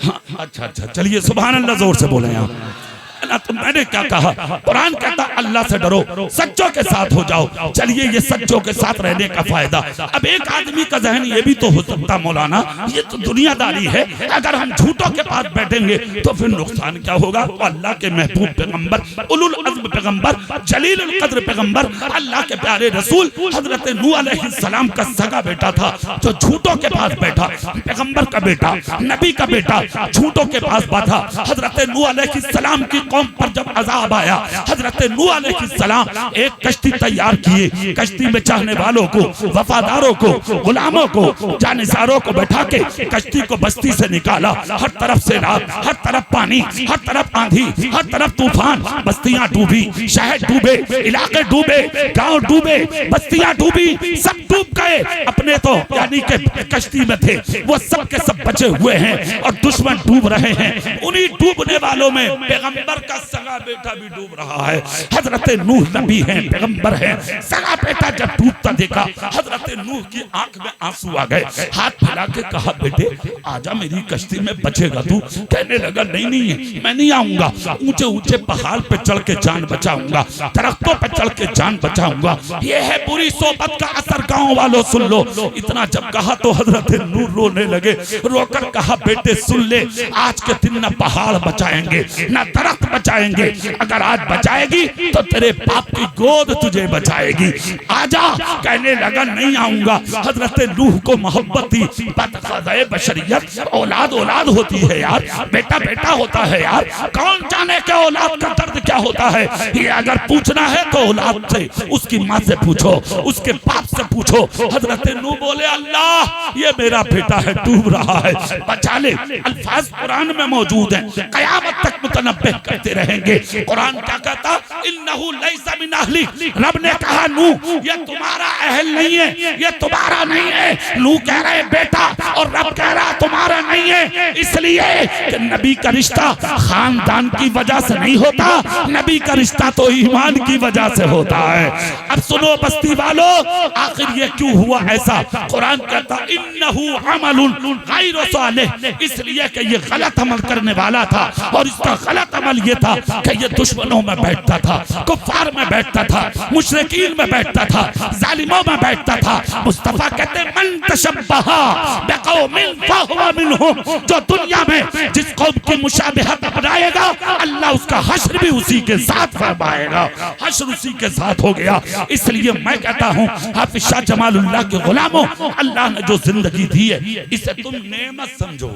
हाँ अच्छा, चलिए सुभान अल्लाह जोर से बोले आप। तो मैंने क्या कहा? कुरान कहता अल्लाह से डरो, सच्चों के साथ हो जाओ। चलिए ये सच्चों के साथ रहने का फायदा। अब एक आदमी का जहन ये भी तो हो सकता मौलाना, ये तो दुनियादारी है, अगर हम झूठों के पास बैठेंगे तो फिर नुकसान क्या होगा? तो अल्लाह के महबूब पैगंबर, उलुल अज़्म पैगंबर, जलीलुल कद्र पैगंबर, अल्लाह के प्यारे रसूल हजरत नूह अलैहिस्सलाम का सगा बेटा था जो झूठों के पास बैठा, पैगंबर का बेटा, नबी का बेटा झूठों के पास बैठा। हजरत नूह अलैहिस्सलाम की कौम पर जब अजाब आया, हजरत नूह अलैहिस्सलाम एक कश्ती तैयार किए, कश्ती में चाहने वालों को, वफादारों को, गुलामों को, जानिसारों को बैठा के कश्ती को बस्ती से निकाला। हर तरफ से रात, हर तरफ पानी, हर तरफ आंधी, हर तरफ तूफान, बस्तियां डूबी, शहर डूबे, इलाके डूबे, गांव डूबे, बस्तियां डूबी, सब डूब गए। अपने तो यानी के कश्ती में थे वो सब के सब बचे हुए हैं और दुश्मन डूब रहे हैं। उन्हीं डूबने वालों में पैगंबर का सगा बेटा भी डूब रहा है। हजरत नूह नबी हैं, पैगंबर हैं, सगा बेटा जब डूबता देखा, हजरत नूह की आंख में आंसू आ गए। हाथ फैला के कहा बेटे आजा मेरी कश्ती में बचेगा तू? कहने लगा नहीं नहीं मैं नहीं आऊंगा, ऊंचे ऊंचे पहाड़ पे चढ़ के जान बचाऊंगा, दरख्तों पे चढ़ के जान बचाऊंगा। ये है बुरी सोबत का असर, गांव वालों सुन लो। इतना जब कहा तो हजरत नूह रोने लगे, रोकर कहा बेटे सुन ले, आज के दिन ना पहाड़ बचाएंगे ना दरख्त बचाएंगे, अगर आज बचाएगी तो तेरे बाप की गोद तुझे बचाएगी, आजा। कहने लगा नहीं आऊंगा। हजरत नूह को मोहब्बत थी, बदक़ज़ाए बशरियत, औलाद औलाद होती है यार, बेटा बेटा होता है यार, कौन जाने के औलाद का दर्द क्या होता है। ये अगर पूछना है तो औलाद से, उसकी माँ से पूछो, उसके बाप से पूछो। हजरत नूह बोले अल्लाह ये मेरा बेटा है, डूब रहा है, बचा ले। अल्फाज कुरान में मौजूद हैं, कयामत तक मुतनब्बिह करते रहेंगे। कुरान क्या कहता? इन्नहु लैसा मिन अहली, रब ने कहा नूह ये तुम्हारा अहल नहीं है, ये तुम्हारा नहीं है। नूह कह रहे बेटा और रब कह रहा तुम्हारा नहीं है, इसलिए कि नबी का रिश्ता खानदान की वजह से नहीं होता, नबी का रिश्ता तो ईमान की वजह से होता है। अब सुनो बस्ती वालों, आखिर ये क्यों हुआ ऐसा? कुरान कहता इन्नहु अमलुन गैरु सालिह, इसलिए कि ये गलत अमल करने वाला था और इसका गलत अमल ये था कि ये दुश्मनों में बैठता था, कुफ्फार में बैठता था, मुशरिकीन में बैठता था, जालिमों में बैठता था। मुस्तफा कहते मन तशब्बहा बिकौमिन फहुवा मिनहुम, जो दुनिया में जिस कौम की मुशाबिहत अपनाएगा अल्लाह उसका हश्र भी उसी के साथ फरमाएगा। हश्र उसी के साथ हो गया। इसलिए मैं कहता हूँ हाफिज शाह जमालुल्लाह के गुलामों, अल्लाह ने जो जिंदगी दी है इसे तुम नेमत समझो।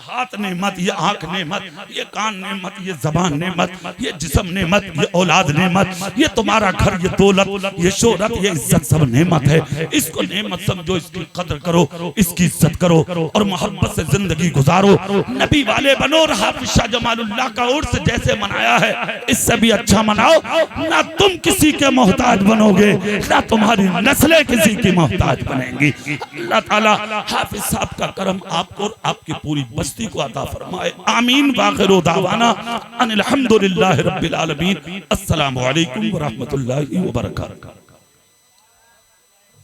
हाथ नेमत, ये आंख नेमत, ये कान नेमत, ये जबान नेमत, ये जिस्म नेमत, ये औलाद नेमत, ये तुम्हारा घर, ये दौलत, ये शोहरत, ये इज्जत सब नेमत है। इसको नेमत समझो, इसकी कदर करो, इसकी इज्जत करो और मोहब्बत से जिंदगी गुजारो, नबी वाले बनो। हाफिज शाह जमालुल्लाह का उर्स जैसे मनाया है इससे भी अच्छा मनाओ, ना तुम किसी के मोहताज बनोगे ना तुम्हारी नस्लें किसी की मोहताज बनेंगी। अल्लाह ताला हाफिज साहब का करम आपको और आपकी पूरी बस्ती को अता फरमाए। आमीन। वाखिरु दावाना अनिल हम्दुलिल्लाहि रब्बिल आलमीन। अस्सलामु अलैकुम व रहमतुल्लाहि व बरकातहू।